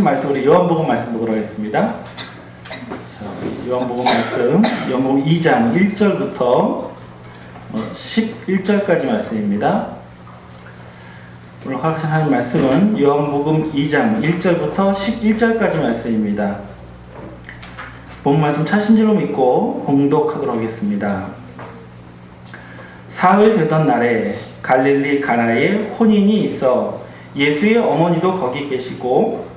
허락하신 말씀, 우리 요한복음 말씀 보도록 하겠습니다. 자, 요한복음 말씀, 요한복음 2장 1절부터 11절까지 말씀입니다. 오늘 허락하신 하나님 말씀은 요한복음 2장 1절부터 11절까지 말씀입니다. 본 말씀 찾으신 줄로 믿고 공독하도록 하겠습니다. 사흘 되던 날에 갈릴리 가나에 혼인이 있어 예수의 어머니도 거기 계시고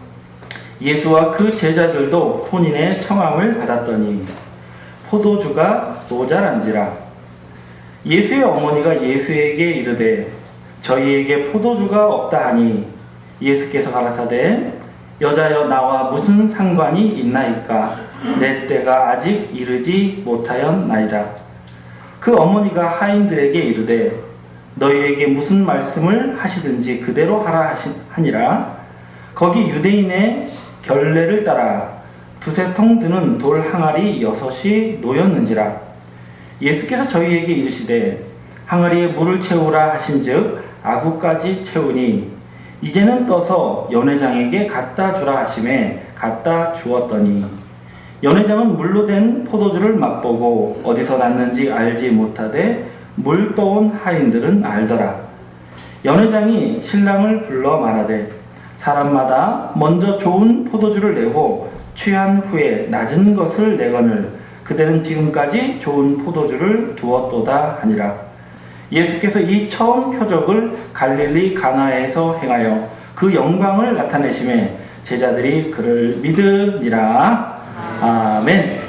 예수와 그 제자들도 혼인의 청함을 받았더니 포도주가 모자란지라. 예수의 어머니가 예수에게 이르되 저희에게 포도주가 없다 하니 예수께서 가라사대 여자여 나와 무슨 상관이 있나이까 내 때가 아직 이르지 못하였나이다. 그 어머니가 하인들에게 이르되 너희에게 무슨 말씀을 하시든지 그대로 하라 하니라. 거기 유대인의 결례를 따라 두세 통 드는 돌 항아리 6이 놓였는지라. 예수께서 저희에게 이르시되 항아리에 물을 채우라 하신즉 아구까지 채우니 이제는 떠서 연회장에게 갖다 주라 하심에 갖다 주었더니 연회장은 물로 된 포도주를 맛보고 어디서 났는지 알지 못하되 물 떠온 하인들은 알더라. 연회장이 신랑을 불러 말하되 사람마다 먼저 좋은 포도주를 내고 취한 후에 낮은 것을 내거늘 그대는 지금까지 좋은 포도주를 두었도다 하니라. 예수께서 이 처음 표적을 갈릴리 가나에서 행하여 그 영광을 나타내심에 제자들이 그를 믿으니라. 아멘.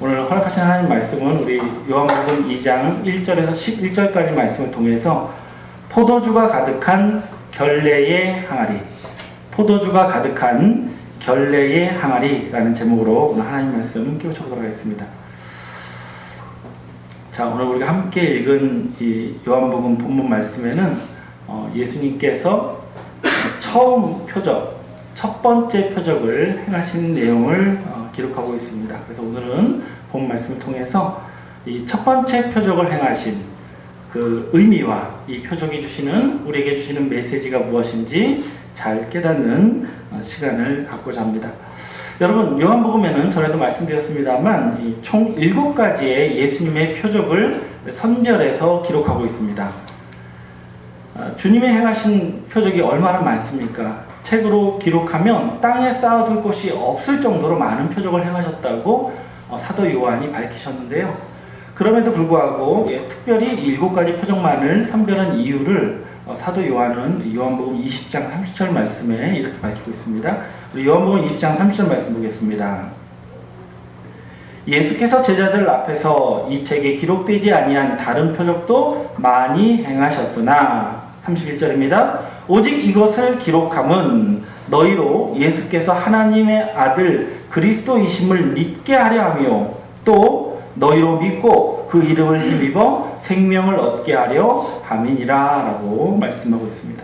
오늘 허락하신 하나님 말씀은 우리 요한복음 2장 1절에서 11절까지 말씀을 통해서 포도주가 가득한 결례의 항아리, 포도주가 가득한 결례의 항아리라는 제목으로 오늘 하나님 말씀 깨우쳐보도록 하겠습니다. 자, 오늘 우리가 함께 읽은 이 요한복음 본문 말씀에는 예수님께서 처음 표적, 첫 번째 표적을 행하신 내용을 기록하고 있습니다. 그래서 오늘은 본 말씀을 통해서 이 첫 번째 표적을 행하신 그 의미와 이 표적이 주시는, 우리에게 주시는 메시지가 무엇인지 잘 깨닫는 시간을 갖고자 합니다. 여러분, 요한복음에는 전에도 말씀드렸습니다만 총 7가지의 예수님의 표적을 선절해서 기록하고 있습니다. 주님의 행하신 표적이 얼마나 많습니까? 책으로 기록하면 땅에 쌓아둘 곳이 없을 정도로 많은 표적을 행하셨다고 사도 요한이 밝히셨는데요. 그럼에도 불구하고 특별히 이 7가지 표적만을 선별한 이유를 사도 요한은 요한복음 20장 30절 말씀에 이렇게 밝히고 있습니다. 우리 요한복음 20장 30절 말씀 보겠습니다. 예수께서 제자들 앞에서 이 책에 기록되지 아니한 다른 표적도 많이 행하셨으나 31절입니다. 오직 이것을 기록함은 너희로 예수께서 하나님의 아들 그리스도이심을 믿게 하려 하며 또 너희로 믿고 그 이름을 힘입어 생명을 얻게 하려 함이니라 라고 말씀하고 있습니다.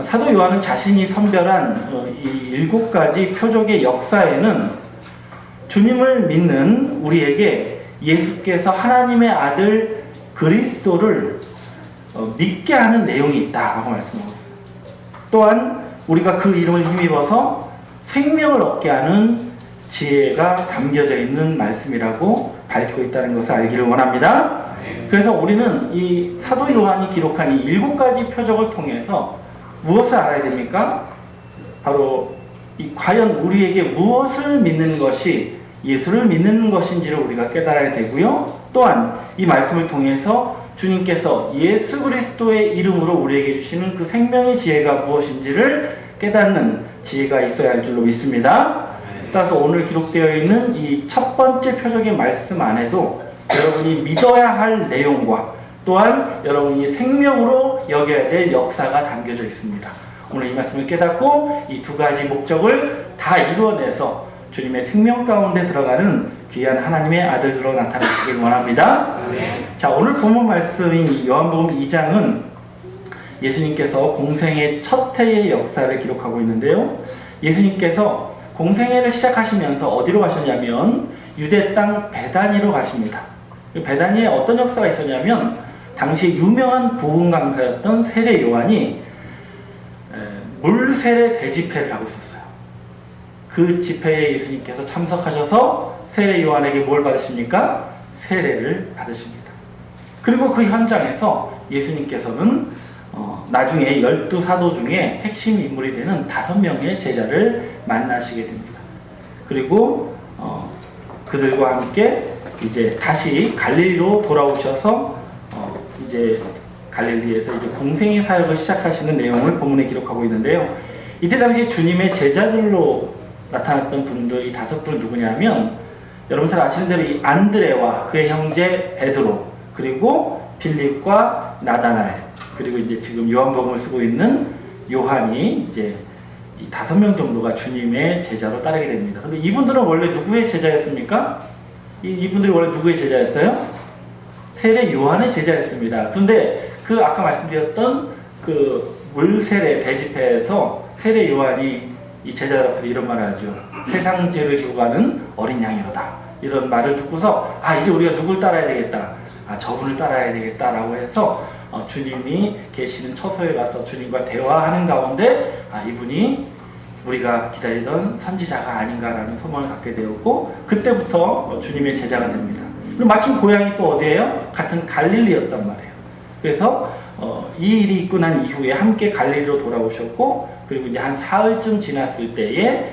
사도 요한은 자신이 선별한 이 7가지 표적의 역사에는 주님을 믿는 우리에게 예수께서 하나님의 아들 그리스도를 믿게 하는 내용이 있다라고 말씀하고 있습니다. 또한 우리가 그 이름을 힘입어서 생명을 얻게 하는 지혜가 담겨져 있는 말씀이라고 밝히고 있다는 것을 알기를 원합니다. 그래서 우리는 이 사도 요한이 기록한 이 7가지 표적을 통해서 무엇을 알아야 됩니까? 바로 과연 우리에게 무엇을 믿는 것이 예수를 믿는 것인지를 우리가 깨달아야 되고요. 또한 이 말씀을 통해서 주님께서 예수 그리스도의 이름으로 우리에게 주시는 그 생명의 지혜가 무엇인지를 깨닫는 지혜가 있어야 할 줄로 믿습니다. 따라서 오늘 기록되어 있는 이 첫 번째 표적의 말씀 안에도 여러분이 믿어야 할 내용과 또한 여러분이 생명으로 여겨야 될 역사가 담겨져 있습니다. 오늘 이 말씀을 깨닫고 이 2가지 목적을 다 이루어내서 주님의 생명 가운데 들어가는 귀한 하나님의 아들들로 나타나시길 원합니다. 자, 오늘 본문 말씀인 요한복음 2장은 예수님께서 공생의 첫 해의 역사를 기록하고 있는데요. 예수님께서 공생애를 시작하시면서 어디로 가셨냐면 유대 땅 베다니로 가십니다. 베다니에 어떤 역사가 있었냐면 당시 유명한 부흥 강사였던 세례 요한이 물세례 대집회를 하고 있었어요. 그 집회에 예수님께서 참석하셔서 세례 요한에게 뭘 받으십니까? 세례를 받으십니다. 그리고 그 현장에서 예수님께서는 나중에 12사도 중에 핵심 인물이 되는 5명의 제자를 만나시게 됩니다. 그리고 그들과 함께 이제 다시 갈릴리로 돌아오셔서 이제 갈릴리에서 이제 공생의 사역을 시작하시는 내용을 본문에 기록하고 있는데요. 이때 당시 주님의 제자들로 나타났던 분들이 5분 누구냐면 여러분 잘 아시는 대로 이 안드레와 그의 형제 베드로, 그리고 필립과 나다나엘, 그리고 이제 지금 요한복음을 쓰고 있는 요한이 이제 이 5명 정도가 주님의 제자로 따르게 됩니다. 근데 이분들은 원래 누구의 제자였습니까? 이분들이 원래 누구의 제자였어요? 세례 요한의 제자였습니다. 그런데 그 아까 말씀드렸던 그 물세례 대집회에서 세례 요한이 이 제자들 앞에서 이런 말을 하죠. 세상 죄를 지고 가는 어린 양이로다. 이런 말을 듣고서 이제 우리가 누굴 따라야 되겠다. 저분을 따라야 되겠다라고 해서 주님이 계시는 처소에 가서 주님과 대화하는 가운데 이분이 우리가 기다리던 선지자가 아닌가라는 소망을 갖게 되었고, 그때부터 주님의 제자가 됩니다. 그리고 마침 고향이 또 어디예요? 같은 갈릴리였단 말이에요. 그래서 이 일이 있고 난 이후에 함께 갈릴리로 돌아오셨고, 그리고 이제 한 사흘쯤 지났을 때에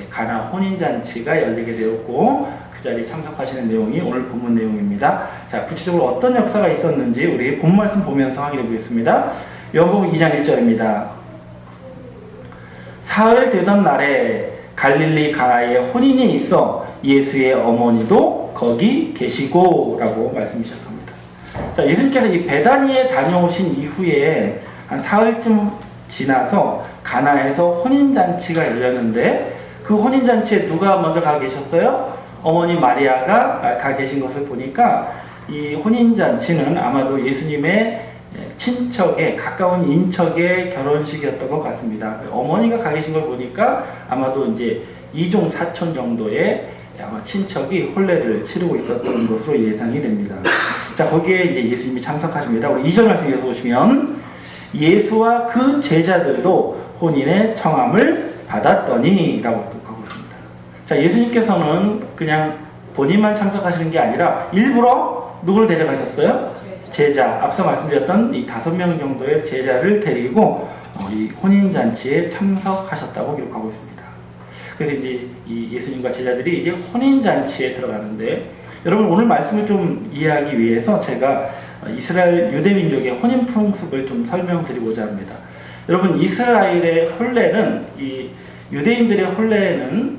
가나 혼인잔치가 열리게 되었고, 그 자리에 참석하시는 내용이 오늘 본문 내용입니다. 자, 구체적으로 어떤 역사가 있었는지 우리 본 말씀 보면서 확인해 보겠습니다. 요한복음 2장 1절입니다. 사흘 되던 날에 갈릴리 가나에 혼인이 있어 예수의 어머니도 거기 계시고 라고 말씀 시작합니다. 자, 예수님께서 이 베다니에 다녀오신 이후에 한 사흘쯤 지나서 가나에서 혼인잔치가 열렸는데, 그 혼인잔치에 누가 먼저 가 계셨어요? 어머니 마리아가 가 계신 것을 보니까 이 혼인잔치는 아마도 예수님의 친척의, 가까운 인척의 결혼식이었던 것 같습니다. 어머니가 가 계신 걸 보니까 아마도 이제 이종 사촌 정도의 아마 친척이 혼례를 치르고 있었던 것으로 예상이 됩니다. 자, 거기에 이제 예수님이 참석하십니다. 우리 2절 말씀 읽어보시면, 예수와 그 제자들도 혼인의 청함을 받았더니 라고 하고 있습니다. 자, 예수님께서는 그냥 본인만 참석하시는 게 아니라 일부러 누구를 데려가셨어요? 제자. 앞서 말씀드렸던 이 5명 정도의 제자를 데리고 이 혼인잔치에 참석하셨다고 기록하고 있습니다. 그래서 이제 이 예수님과 제자들이 이제 혼인잔치에 들어가는데, 여러분 오늘 말씀을 좀 이해하기 위해서 제가 이스라엘 유대민족의 혼인 풍습을 좀 설명드리고자 합니다. 여러분, 이스라엘의 혼례는, 이 유대인들의 혼례는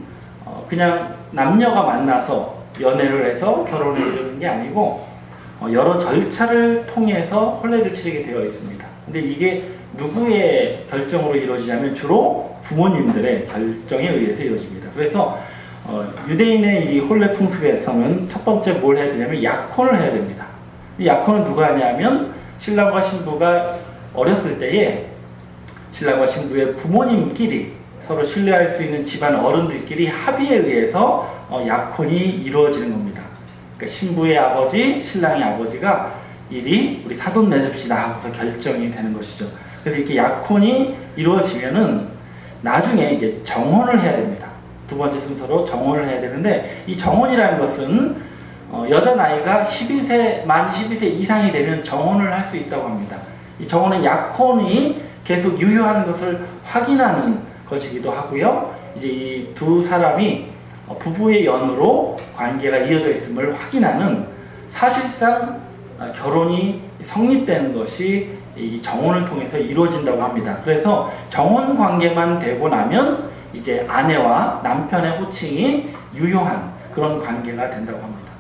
그냥 남녀가 만나서 연애를 해서 결혼을 이루는 게 아니고 여러 절차를 통해서 혼례를 치르게 되어 있습니다. 근데 이게 누구의 결정으로 이루어지냐면 주로 부모님들의 결정에 의해서 이루어집니다. 그래서 유대인의 이 혼례 풍습에서는 첫 번째 뭘 해야 되냐면 약혼을 해야 됩니다. 이 약혼은 누가 하냐면 신랑과 신부가 어렸을 때에 신랑과 신부의 부모님끼리, 서로 신뢰할 수 있는 집안 어른들끼리 합의에 의해서 약혼이 이루어지는 겁니다. 그러니까 신부의 아버지, 신랑의 아버지가 이리 우리 사돈 맺읍시다 하고서 결정이 되는 것이죠. 그래서 이렇게 약혼이 이루어지면은 나중에 이제 정혼을 해야 됩니다. 두 번째 순서로 정혼을 해야 되는데, 이 정혼이라는 것은 여자 나이가 만 12세 이상이 되면 정혼을 할 수 있다고 합니다. 이 정혼은 약혼이 계속 유효한 것을 확인하는 것이기도 하고요. 이제 이 두 사람이 부부의 연으로 관계가 이어져 있음을 확인하는, 사실상 결혼이 성립되는 것이 이 정혼을 통해서 이루어진다고 합니다. 그래서 정혼 관계만 되고 나면 이제 아내와 남편의 호칭이 유효한 그런 관계가 된다고 합니다.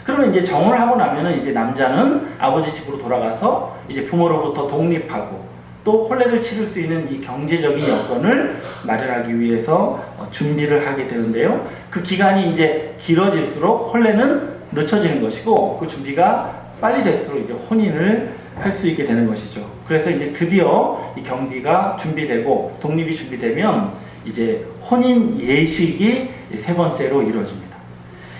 그러면 이제 정혼을 하고 나면은 이제 남자는 아버지 집으로 돌아가서 이제 부모로부터 독립하고 또 혼례를 치를 수 있는 이 경제적인 여건을 마련하기 위해서 준비를 하게 되는데요. 그 기간이 이제 길어질수록 혼례는 늦춰지는 것이고, 그 준비가 빨리 될수록 이제 혼인을 할 수 있게 되는 것이죠. 그래서 이제 드디어 이 경비가 준비되고 독립이 준비되면 이제 혼인 예식이 3번째로 이루어집니다.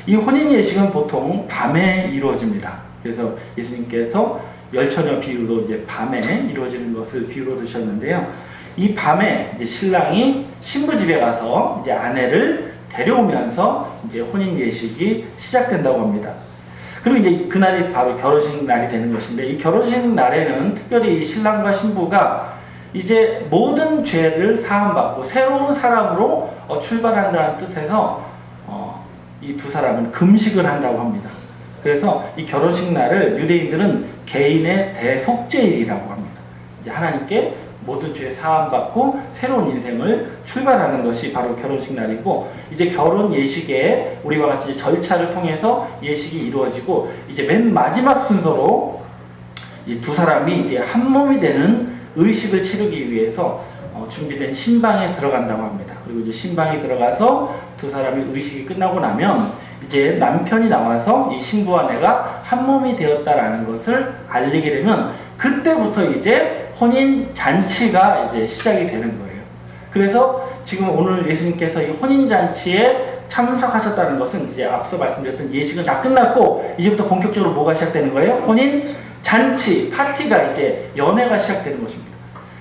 이 혼인 예식은 보통 밤에 이루어집니다. 그래서 예수님께서 열처녀 비유로 이제 밤에 이루어지는 것을 비유로 드셨는데요. 이 밤에 이제 신랑이 신부 집에 가서 이제 아내를 데려오면서 이제 혼인 예식이 시작된다고 합니다. 그리고 이제 그날이 바로 결혼식 날이 되는 것인데, 이 결혼식 날에는 특별히 신랑과 신부가 이제 모든 죄를 사함받고 새로운 사람으로 출발한다는 뜻에서 이 두 사람은 금식을 한다고 합니다. 그래서 이 결혼식 날을 유대인들은 개인의 대속죄일이라고 합니다. 이제 하나님께 모든 죄 사함받고 새로운 인생을 출발하는 것이 바로 결혼식 날이고, 이제 결혼 예식에 우리와 같이 절차를 통해서 예식이 이루어지고, 이제 맨 마지막 순서로 이 두 사람이 이제 한 몸이 되는 의식을 치르기 위해서 준비된 신방에 들어간다고 합니다. 그리고 이제 신방에 들어가서 두 사람이 의식이 끝나고 나면 이제 남편이 나와서 이 신부와 내가 한 몸이 되었다라는 것을 알리게 되면, 그때부터 이제 혼인 잔치가 이제 시작이 되는 거예요. 그래서 지금 오늘 예수님께서 이 혼인 잔치에 참석하셨다는 것은 이제 앞서 말씀드렸던 예식은 다 끝났고 이제부터 본격적으로 뭐가 시작되는 거예요? 혼인 잔치, 파티가 이제 연애가 시작되는 것입니다.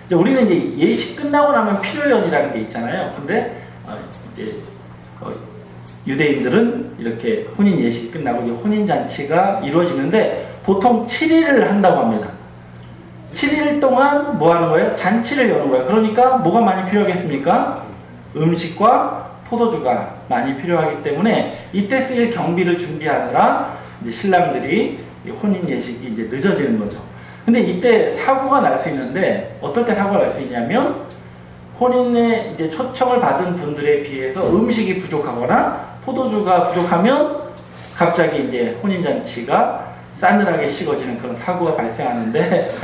이제 우리는 이제 예식 끝나고 나면 필요연이라는 게 있잖아요. 근데 이제 유대인들은 이렇게 혼인 예식이 끝나고 이제 혼인 잔치가 이루어지는데 보통 7일을 한다고 합니다. 7일 동안 뭐 하는 거예요? 잔치를 여는 거예요. 그러니까 뭐가 많이 필요하겠습니까? 음식과 포도주가 많이 필요하기 때문에 이때 쓰일 경비를 준비하느라 이제 신랑들이 혼인 예식이 이제 늦어지는 거죠. 근데 이때 사고가 날 수 있는데, 어떨 때 사고가 날 수 있냐면, 혼인에 이제 초청을 받은 분들에 비해서 음식이 부족하거나 포도주가 부족하면 갑자기 이제 혼인잔치가 싸늘하게 식어지는 그런 사고가 발생하는데,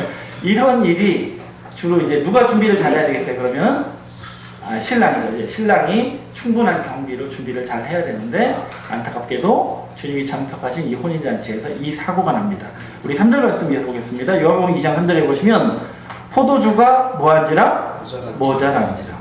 이런 일이 주로 이제 누가 준비를 잘해야 되겠어요? 그러면 신랑이죠. 이제 신랑이 충분한 경비로 준비를 잘 해야 되는데, 안타깝게도 주님이 참석하신 이 혼인잔치에서 이 사고가 납니다. 우리 3절 말씀 위에서 보겠습니다. 요한복음 2장 3절에 보시면 포도주가 뭐한지라? 모자란지라.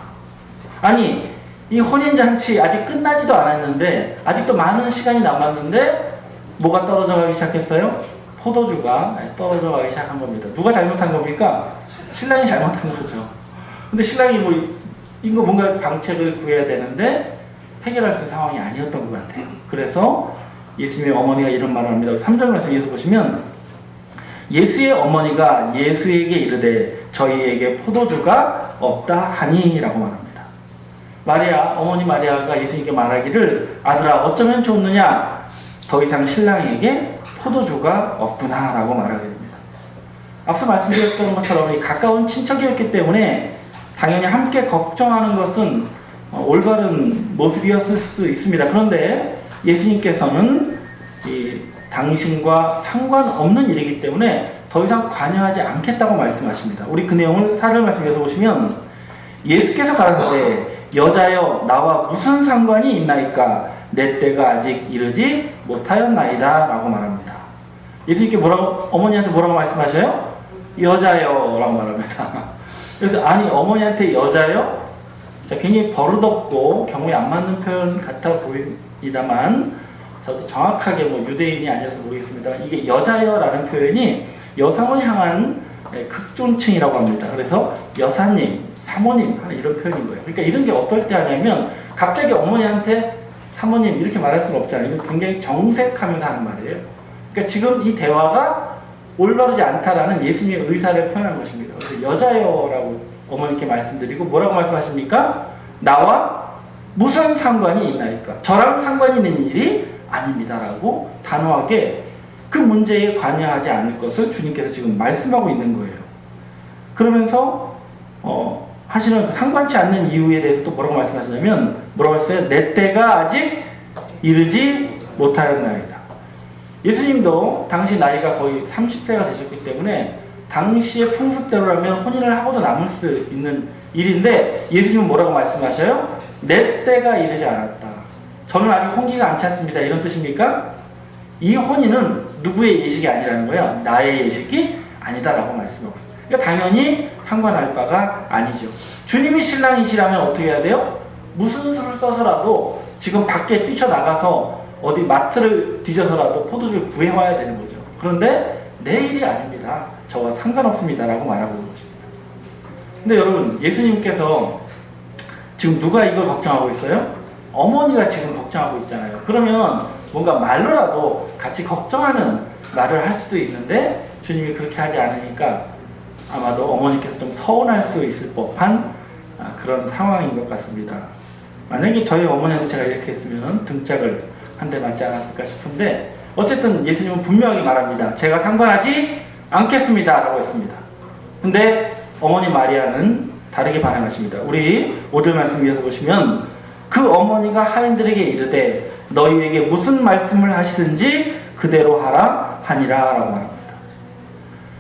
아니, 이 혼인잔치 아직 끝나지도 않았는데, 아직도 많은 시간이 남았는데 뭐가 떨어져 가기 시작했어요? 포도주가 떨어져 가기 시작한 겁니다. 누가 잘못한 겁니까? 신랑이 잘못한 거죠. 근데 신랑이 이거 뭔가 방책을 구해야 되는데 해결할 수 있는 상황이 아니었던 것 같아요. 그래서 예수님의 어머니가 이런 말을 합니다. 3절 말씀에서 보시면, 예수의 어머니가 예수에게 이르되 저희에게 포도주가 없다 하니 라고 말합니다. 어머니 마리아가 예수님께 말하기를, 아들아 어쩌면 좋느냐, 더 이상 신랑에게 포도주가 없구나 라고 말하게 됩니다. 앞서 말씀드렸던 것처럼 가까운 친척이었기 때문에 당연히 함께 걱정하는 것은 올바른 모습이었을 수도 있습니다. 그런데 예수님께서는 당신과 상관없는 일이기 때문에 더 이상 관여하지 않겠다고 말씀하십니다. 우리 그 내용을 4절 말씀에서 보시면, 예수께서 가라사대 여자여 나와 무슨 상관이 있나이까, 내 때가 아직 이르지 못하였나이다 라고 말합니다. 예수님께 어머니한테 뭐라고 말씀하셔요? 여자여 라고 말합니다. 그래서 아니, 어머니한테 여자요? 굉장히 버릇없고 경우에 안 맞는 표현 같아 보입니다만, 저도 정확하게 유대인이 아니어서 모르겠습니다. 이게 여자여라는 표현이 여성을 향한 극존칭이라고 합니다. 그래서 여사님, 사모님 하는 이런 표현인 거예요. 그러니까 이런 게 어떨 때 하냐면, 갑자기 어머니한테 사모님 이렇게 말할 수는 없잖아요. 이거 굉장히 정색하면서 하는 말이에요. 그러니까 지금 이 대화가 올바르지 않다라는 예수님의 의사를 표현한 것입니다. 그래서 여자여라고 어머니께 말씀드리고 뭐라고 말씀하십니까? 나와 무슨 상관이 있나이까? 저랑 상관이 있는 일이 아닙니다라고 단호하게 그 문제에 관여하지 않을 것을 주님께서 지금 말씀하고 있는 거예요. 그러면서 하시는 상관치 않는 이유에 대해서 또 뭐라고 말씀하시냐면, 뭐라고 했어요? 내 때가 아직 이르지 못하였나이다. 예수님도 당시 나이가 거의 30세가 되셨기 때문에 당시의 풍습대로라면 혼인을 하고도 남을 수 있는 일인데, 예수님은 뭐라고 말씀하셔요? 내 때가 이르지 않았다. 저는 아직 혼기가 안 찼습니다. 이런 뜻입니까? 이 혼인은 누구의 예식이 아니라는 거예요. 나의 예식이 아니다라고 말씀하고 있어요. 그러니까 당연히 상관할 바가 아니죠. 주님이 신랑이시라면 어떻게 해야 돼요? 무슨 수를 써서라도 지금 밖에 뛰쳐나가서 어디 마트를 뒤져서라도 포도주를 구해와야 되는 거죠. 그런데 내 일이 아닙니다. 저와 상관없습니다 라고 말하고 있는 것입니다. 근데 여러분, 예수님께서 지금 누가 이걸 걱정하고 있어요? 어머니가 지금 걱정하고 있잖아요. 그러면 뭔가 말로라도 같이 걱정하는 말을 할 수도 있는데 주님이 그렇게 하지 않으니까 아마도 어머니께서 좀 서운할 수 있을 법한 그런 상황인 것 같습니다. 만약에 저희 어머니한테 제가 이렇게 했으면 등짝을 한 대 맞지 않았을까 싶은데, 어쨌든 예수님은 분명히 말합니다. 제가 상관하지 않겠습니다 라고 했습니다. 근데 어머니 마리아는 다르게 반응하십니다. 우리 5절 말씀 이어서 보시면, 그 어머니가 하인들에게 이르되 너희에게 무슨 말씀을 하시든지 그대로 하라 하니라 라고 말합니다.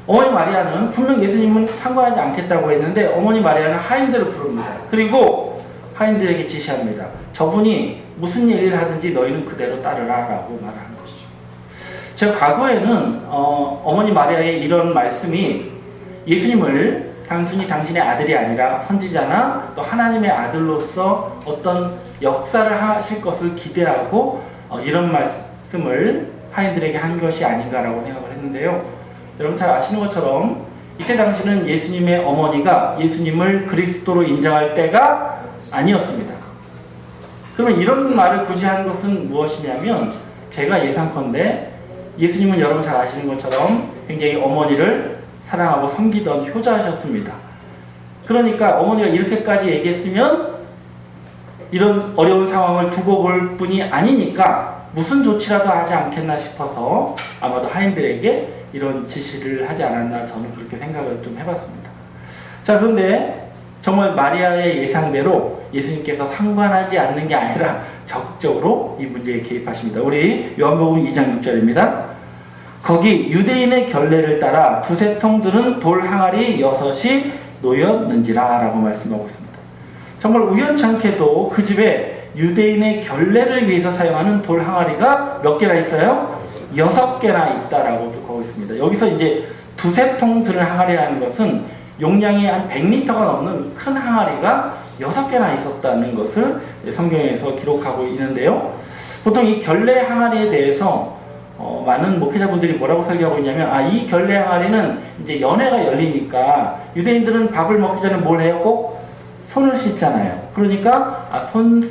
어머니 마리아는 분명 예수님은 상관하지 않겠다고 했는데 어머니 마리아는 하인들을 부릅니다. 그리고 하인들에게 지시합니다. 저분이 무슨 얘기를 하든지 너희는 그대로 따르라 라고 말하는 것이죠. 제가 과거에는 어머니 마리아의 이런 말씀이 예수님을 단순히 당신의 아들이 아니라 선지자나 또 하나님의 아들로서 어떤 역사를 하실 것을 기대하고 이런 말씀을 하인들에게 한 것이 아닌가라고 생각을 했는데요. 여러분 잘 아시는 것처럼 이때 당시는 예수님의 어머니가 예수님을 그리스도로 인정할 때가 아니었습니다. 그러면 이런 말을 굳이 한 것은 무엇이냐면, 제가 예상컨대 예수님은 여러분 잘 아시는 것처럼 굉장히 어머니를 사랑하고 섬기던 효자셨습니다. 그러니까 어머니가 이렇게까지 얘기했으면 이런 어려운 상황을 두고 볼 뿐이 아니니까 무슨 조치라도 하지 않겠나 싶어서 아마도 하인들에게 이런 지시를 하지 않았나, 저는 그렇게 생각을 좀 해봤습니다. 자, 그런데 정말 마리아의 예상대로 예수님께서 상관하지 않는 게 아니라 적극적으로 이 문제에 개입하십니다. 우리 요한복음 2장 6절입니다. 거기 유대인의 결례를 따라 두세 통 드는 돌 항아리 6이 놓였는지라 라고 말씀하고 있습니다. 정말 우연찮게도 그 집에 유대인의 결례를 위해서 사용하는 돌 항아리가 몇 개나 있어요? 6개나 있다라고 하고 있습니다. 여기서 이제 두세 통 드는 항아리라는 것은 용량이 한 100리터가 넘는 큰 항아리가 6개나 있었다는 것을 성경에서 기록하고 있는데요. 보통 이 결례 항아리에 대해서 많은 목회자분들이 뭐라고 설교하고 있냐면, 이 결례 항아리는 이제 연회가 열리니까 유대인들은 밥을 먹기 전에 뭘 해요? 꼭 손을 씻잖아요. 그러니까 손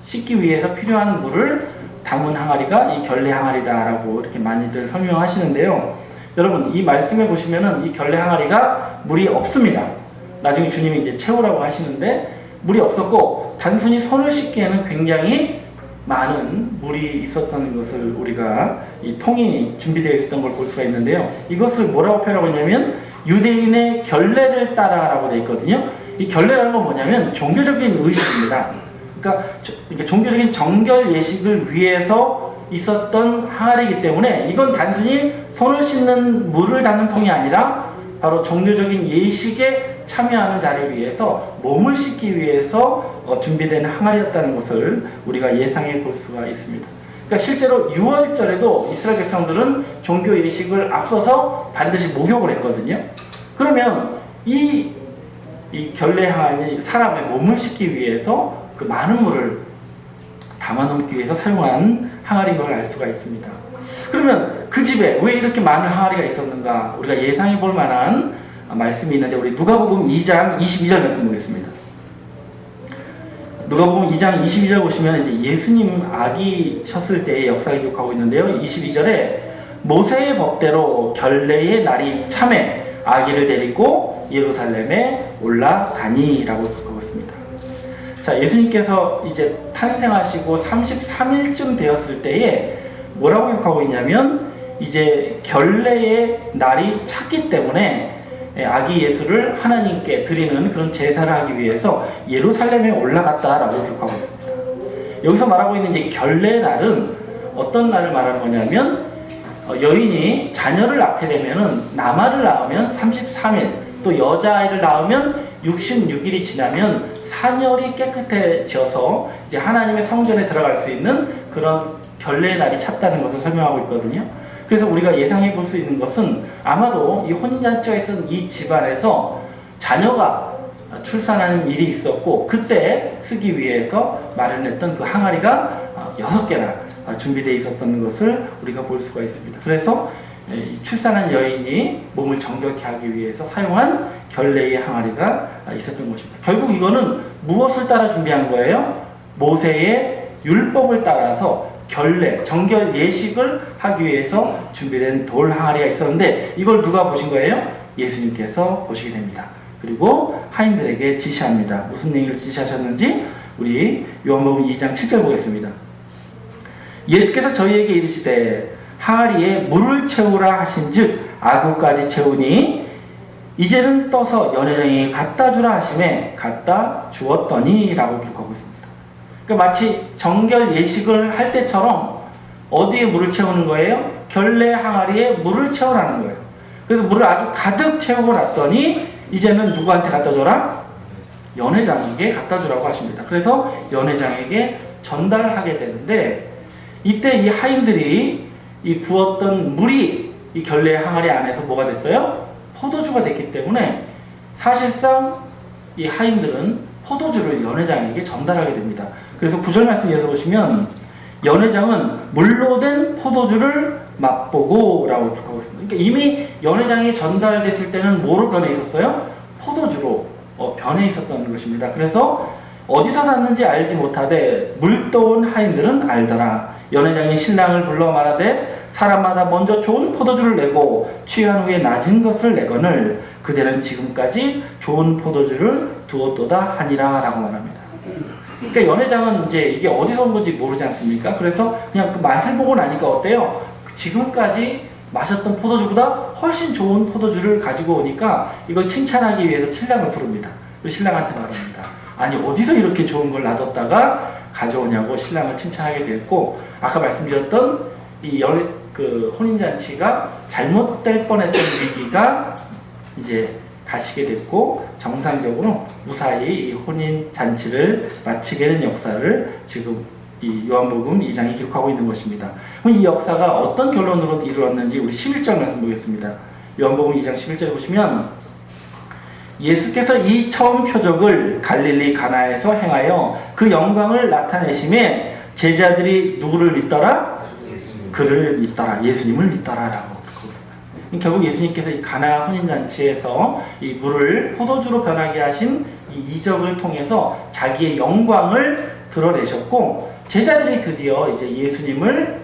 씻기 위해서 필요한 물을 담은 항아리가 이 결례 항아리다라고 이렇게 많이들 설명하시는데요. 여러분, 이 말씀에 보시면은 이 결례 항아리가 물이 없습니다. 나중에 주님이 이제 채우라고 하시는데 물이 없었고, 단순히 손을 씻기에는 굉장히 많은 물이 있었다는 것을 우리가 이 통이 준비되어 있었던 걸 볼 수가 있는데요. 이것을 뭐라고 표현하고 있냐면 유대인의 결례를 따라라고 되어 있거든요. 이 결례라는 건 뭐냐면 종교적인 의식입니다. 그러니까 종교적인 정결 예식을 위해서 있었던 항아리이기 때문에 이건 단순히 손을 씻는 물을 담는 통이 아니라 바로 종교적인 예식에 참여하는 자를 위해서 몸을 씻기 위해서 준비된 항아리였다는 것을 우리가 예상해 볼 수가 있습니다. 그러니까 실제로 6월절에도 이스라엘 백성들은 종교 예식을 앞서서 반드시 목욕을 했거든요. 그러면 이 결례 항아리, 사람의 몸을 씻기 위해서 그 많은 물을 담아놓기 위해서 사용한 항아리인 걸 알 수가 있습니다. 그러면 그 집에 왜 이렇게 많은 항아리가 있었는가? 우리가 예상해 볼 만한 말씀이 있는데, 우리 누가복음 2장 22절 말씀 보겠습니다. 누가복음 2장 22절 보시면 이제 예수님 아기 쳤을 때의 역사를 기록하고 있는데요. 22절에 모세의 법대로 결례의 날이 참에 아기를 데리고 예루살렘에 올라가니라고 기록하고 있습니다. 자, 예수님께서 이제 탄생하시고 33일쯤 되었을 때에 뭐라고 기록하고 있냐면, 이제 결례의 날이 찼기 때문에 아기 예수를 하나님께 드리는 그런 제사를 하기 위해서 예루살렘에 올라갔다라고 기록하고 있습니다. 여기서 말하고 있는 이제 결례의 날은 어떤 날을 말하는 거냐면, 여인이 자녀를 낳게 되면은 남아를 낳으면 33일, 또 여자아이를 낳으면 66일이 지나면 산열이 깨끗해져서 이제 하나님의 성전에 들어갈 수 있는 그런 결례의 날이 찼다는 것을 설명하고 있거든요. 그래서 우리가 예상해 볼 수 있는 것은 아마도 이 혼인잔치가 있었던 이 집안에서 자녀가 출산하는 일이 있었고, 그때 쓰기 위해서 마련했던 그 항아리가 6개나 준비되어 있었던 것을 우리가 볼 수가 있습니다. 그래서 출산한 여인이 몸을 정결케 하기 위해서 사용한 결례의 항아리가 있었던 것입니다. 결국 이거는 무엇을 따라 준비한 거예요? 모세의 율법을 따라서 결례, 정결 예식을 하기 위해서 준비된 돌 항아리가 있었는데 이걸 누가 보신 거예요? 예수님께서 보시게 됩니다. 그리고 하인들에게 지시합니다. 무슨 얘기를 지시하셨는지 우리 요한복음 2장 7절 보겠습니다. 예수께서 저희에게 이르시되 항아리에 물을 채우라 하신즉 아구까지 채우니 이제는 떠서 연회장에게 갖다 주라 하심에 갖다 주었더니 라고 기록하고 있습니다. 그러니까 마치 정결 예식을 할 때처럼 어디에 물을 채우는 거예요? 결례 항아리에 물을 채우라는 거예요. 그래서 물을 아주 가득 채우고 놨더니 이제는 누구한테 갖다 줘라? 연회장에게 갖다 주라고 하십니다. 그래서 연회장에게 전달하게 되는데 이때 이 하인들이 이 부었던 물이 이 결례 항아리 안에서 뭐가 됐어요? 포도주가 됐기 때문에 사실상 이 하인들은 포도주를 연회장에게 전달하게 됩니다. 그래서 9절 말씀 이어서 보시면 연회장은 물로 된 포도주를 맛보고 라고 기록하고 있습니다. 그러니까 이미 연회장이 전달됐을 때는 뭐로 변해 있었어요? 포도주로 변해 있었던 것입니다. 그래서 어디서 났는지 알지 못하되 물떠온 하인들은 알더라. 연회장이 신랑을 불러 말하되 사람마다 먼저 좋은 포도주를 내고 취한 후에 낮은 것을 내거늘 그대는 지금까지 좋은 포도주를 두었도다 하니라 라고 말합니다. 그러니까 연회장은 이제 이게 어디서 온 건지 모르지 않습니까? 그래서 그냥 그 맛을 보고 나니까 어때요? 지금까지 마셨던 포도주보다 훨씬 좋은 포도주를 가지고 오니까 이걸 칭찬하기 위해서 신랑을 부릅니다. 그리고 신랑한테 말합니다. 아니 어디서 이렇게 좋은 걸 놔뒀다가 가져오냐고 신랑을 칭찬하게 됐고 아까 말씀드렸던 이 혼인잔치가 잘못될 뻔했던 위기가 이제 가시게 됐고 정상적으로 무사히 이 혼인잔치를 마치게 된 역사를 지금 이 요한복음 2장이 기록하고 있는 것입니다. 그럼 이 역사가 어떤 결론으로 이루어졌는지 우리 11절 말씀 보겠습니다. 요한복음 2장 11절 보시면 예수께서 이 처음 표적을 갈릴리 가나에서 행하여 그 영광을 나타내심에 제자들이 누구를 믿더라? 그를 믿더라. 예수님을 믿더라라고. 결국 예수님께서 이 가나 혼인잔치에서 이 물을 포도주로 변하게 하신 이 이적을 통해서 자기의 영광을 드러내셨고 제자들이 드디어 이제 예수님을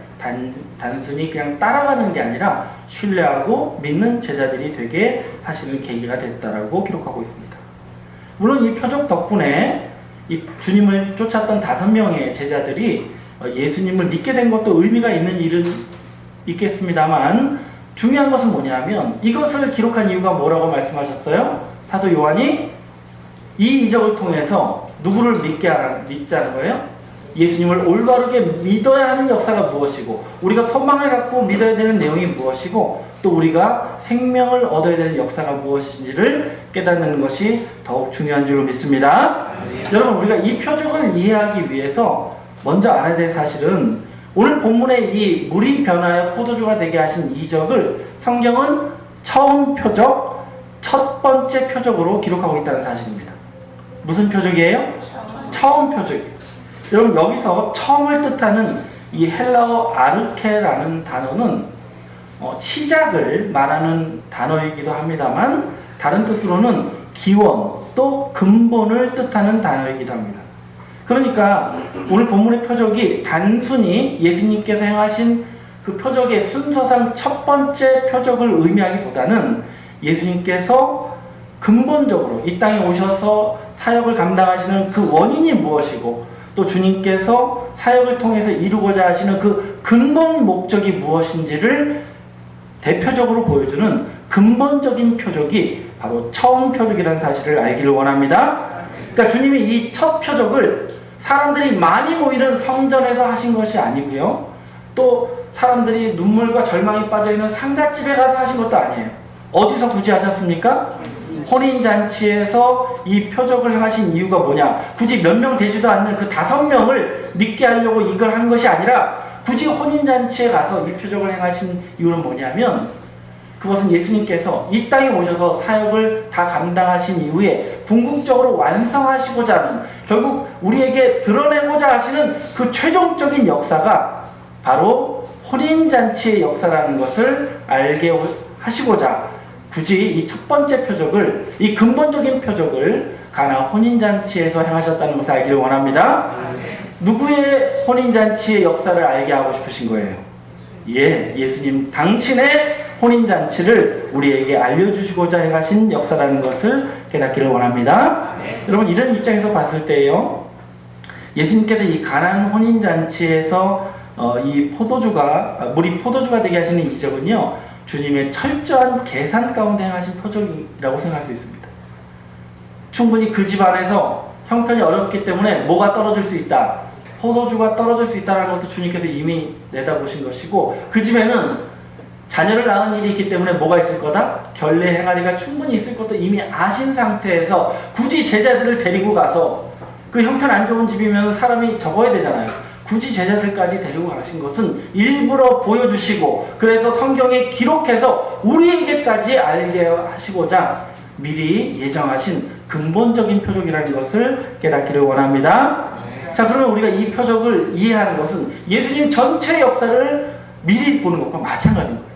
단순히 그냥 따라가는 게 아니라 신뢰하고 믿는 제자들이 되게 하시는 계기가 됐다라고 기록하고 있습니다. 물론 이 표적 덕분에 이 주님을 쫓았던 5명의 제자들이 예수님을 믿게 된 것도 의미가 있는 일은 있겠습니다만 중요한 것은 뭐냐면 이것을 기록한 이유가 뭐라고 말씀하셨어요? 사도 요한이 이 이적을 통해서 누구를 믿자는 거예요? 예수님을 올바르게 믿어야 하는 역사가 무엇이고 우리가 소망을 갖고 믿어야 되는 내용이 무엇이고 또 우리가 생명을 얻어야 되는 역사가 무엇인지를 깨닫는 것이 더욱 중요한 줄로 믿습니다. 여러분 우리가 이 표적을 이해하기 위해서 먼저 알아야 될 사실은 오늘 본문의 이 물이 변하여 포도주가 되게 하신 이적을 성경은 처음 표적, 첫 번째 표적으로 기록하고 있다는 사실입니다. 무슨 표적이에요? 처음 표적이에요. 여러분 여기서 처음을 뜻하는 이 헬라어 아르케라는 단어는 시작을 말하는 단어이기도 합니다만 다른 뜻으로는 기원 또 근본을 뜻하는 단어이기도 합니다. 그러니까 오늘 본문의 표적이 단순히 예수님께서 행하신 그 표적의 순서상 첫 번째 표적을 의미하기보다는 예수님께서 근본적으로 이 땅에 오셔서 사역을 감당하시는 그 원인이 무엇이고 또 주님께서 사역을 통해서 이루고자 하시는 그 근본 목적이 무엇인지를 대표적으로 보여주는 근본적인 표적이 바로 처음 표적이라는 사실을 알기를 원합니다. 그러니까 주님이 이 첫 표적을 사람들이 많이 모이는 성전에서 하신 것이 아니고요. 또 사람들이 눈물과 절망이 빠져있는 상갓집에 가서 하신 것도 아니에요. 어디서 굳이 하셨습니까? 혼인잔치에서 이 표적을 행하신 이유가 뭐냐? 굳이 몇 명 되지도 않는 그 5명을 믿게 하려고 이걸 한 것이 아니라 굳이 혼인잔치에 가서 이 표적을 행하신 이유는 뭐냐면 그것은 예수님께서 이 땅에 오셔서 사역을 다 감당하신 이후에 궁극적으로 완성하시고자 하는 결국 우리에게 드러내고자 하시는 그 최종적인 역사가 바로 혼인잔치의 역사라는 것을 알게 하시고자 굳이 이 첫 번째 표적을, 이 근본적인 표적을 가나 혼인잔치에서 행하셨다는 것을 알기를 원합니다. 누구의 혼인잔치의 역사를 알게 하고 싶으신 거예요? 예수님 당신의 혼인잔치를 우리에게 알려주시고자 행하신 역사라는 것을 깨닫기를 원합니다. 여러분, 이런 입장에서 봤을 때요, 예수님께서 이 가나안 혼인잔치에서 이 물이 포도주가 되게 하시는 이적은요, 주님의 철저한 계산 가운데 행하신 표적이라고 생각할 수 있습니다. 충분히 그 집안에서 형편이 어렵기 때문에 뭐가 떨어질 수 있다, 포도주가 떨어질 수 있다는 것도 주님께서 이미 내다보신 것이고, 그 집에는 자녀를 낳은 일이 있기 때문에 뭐가 있을 거다? 결례 행하리가 충분히 있을 것도 이미 아신 상태에서 굳이 제자들을 데리고 가서, 그 형편 안 좋은 집이면 사람이 적어야 되잖아요. 굳이 제자들까지 데리고 가신 것은 일부러 보여주시고, 그래서 성경에 기록해서 우리에게까지 알게 하시고자 미리 예정하신 근본적인 표적이라는 것을 깨닫기를 원합니다. 자, 그러면 우리가 이 표적을 이해하는 것은 예수님 전체 역사를 미리 보는 것과 마찬가지인 거예요.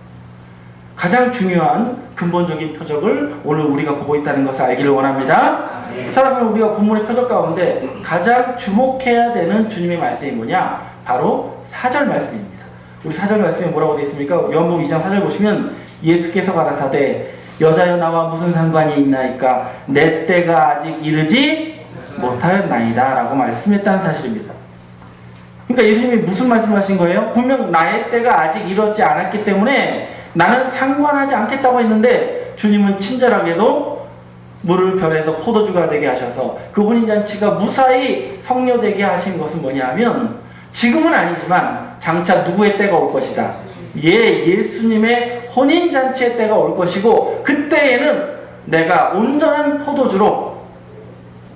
가장 중요한 근본적인 표적을 오늘 우리가 보고 있다는 것을 알기를 원합니다. 자, 그럼 우리가 본문의 표적 가운데 가장 주목해야 되는 주님의 말씀이 뭐냐? 바로 4절 말씀입니다. 우리 4절 말씀에 뭐라고 되어 있습니까? 요한복음 2장 4절 보시면 예수께서 가라사대 여자여 나와 무슨 상관이 있나이까 내 때가 아직 이르지 못하였나이다 라고 말씀했다는 사실입니다. 그러니까 예수님이 무슨 말씀을 하신 거예요? 분명 나의 때가 아직 이르지 않았기 때문에 나는 상관하지 않겠다고 했는데, 주님은 친절하게도 물을 변해서 포도주가 되게 하셔서 그 혼인잔치가 무사히 성료되게 하신 것은 뭐냐면, 지금은 아니지만 장차 누구의 때가 올 것이다. 예수님의 혼인잔치의 때가 올 것이고, 그때에는 내가 온전한 포도주로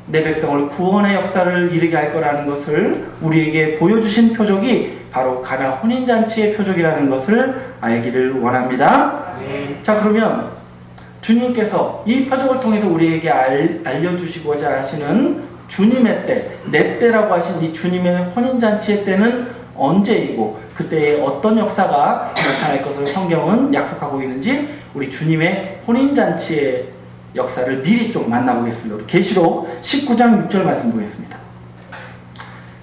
내 백성을 구원의 역사를 이루게 할 거라는 것을 우리에게 보여주신 표적이 바로 가나 혼인잔치의 표적이라는 것을 알기를 원합니다. 자, 그러면 주님께서 이 표적을 통해서 우리에게 알려주시고자 하시는 주님의 때, 내 때라고 하신 이 주님의 혼인잔치의 때는 언제이고 그때에 어떤 역사가 나타날 것을 성경은 약속하고 있는지 우리 주님의 혼인잔치의 역사를 미리 좀 만나보겠습니다. 우리 계시록 19장 6절 말씀 보겠습니다.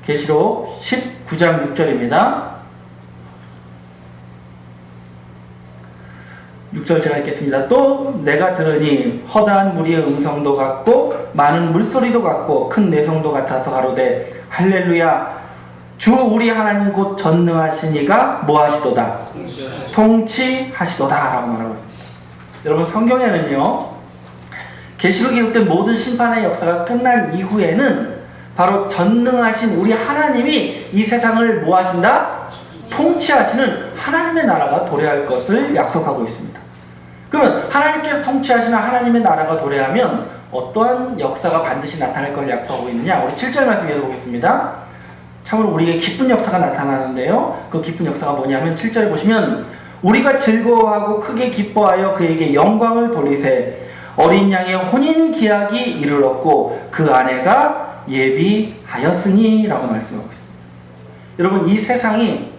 계시록 19장 6절입니다. 6절 제가 읽겠습니다. 또 내가 들으니 허다한 무리의 음성도 같고 많은 물소리도 같고 큰 내성도 같아서 가로되 할렐루야 주 우리 하나님 곧 전능하시니가 뭐하시도다? 통치하시도다 라고 말하고 있습니다. 여러분, 성경에는요, 계시록에 기록된 모든 심판의 역사가 끝난 이후에는 바로 전능하신 우리 하나님이 이 세상을 뭐 하신다? 통치하시는 하나님의 나라가 도래할 것을 약속하고 있습니다. 그러면 하나님께서 통치하시는 하나님의 나라가 도래하면 어떠한 역사가 반드시 나타날 걸 약속하고 있느냐? 우리 7절 말씀 읽어보겠습니다. 참으로 우리에게 기쁜 역사가 나타나는데요, 그 기쁜 역사가 뭐냐면 7절에 보시면 우리가 즐거워하고 크게 기뻐하여 그에게 영광을 돌리세 어린 양의 혼인 기약이 이르렀고 그 아내가 예비하였으니 라고 말씀하고 있습니다. 여러분, 이 세상이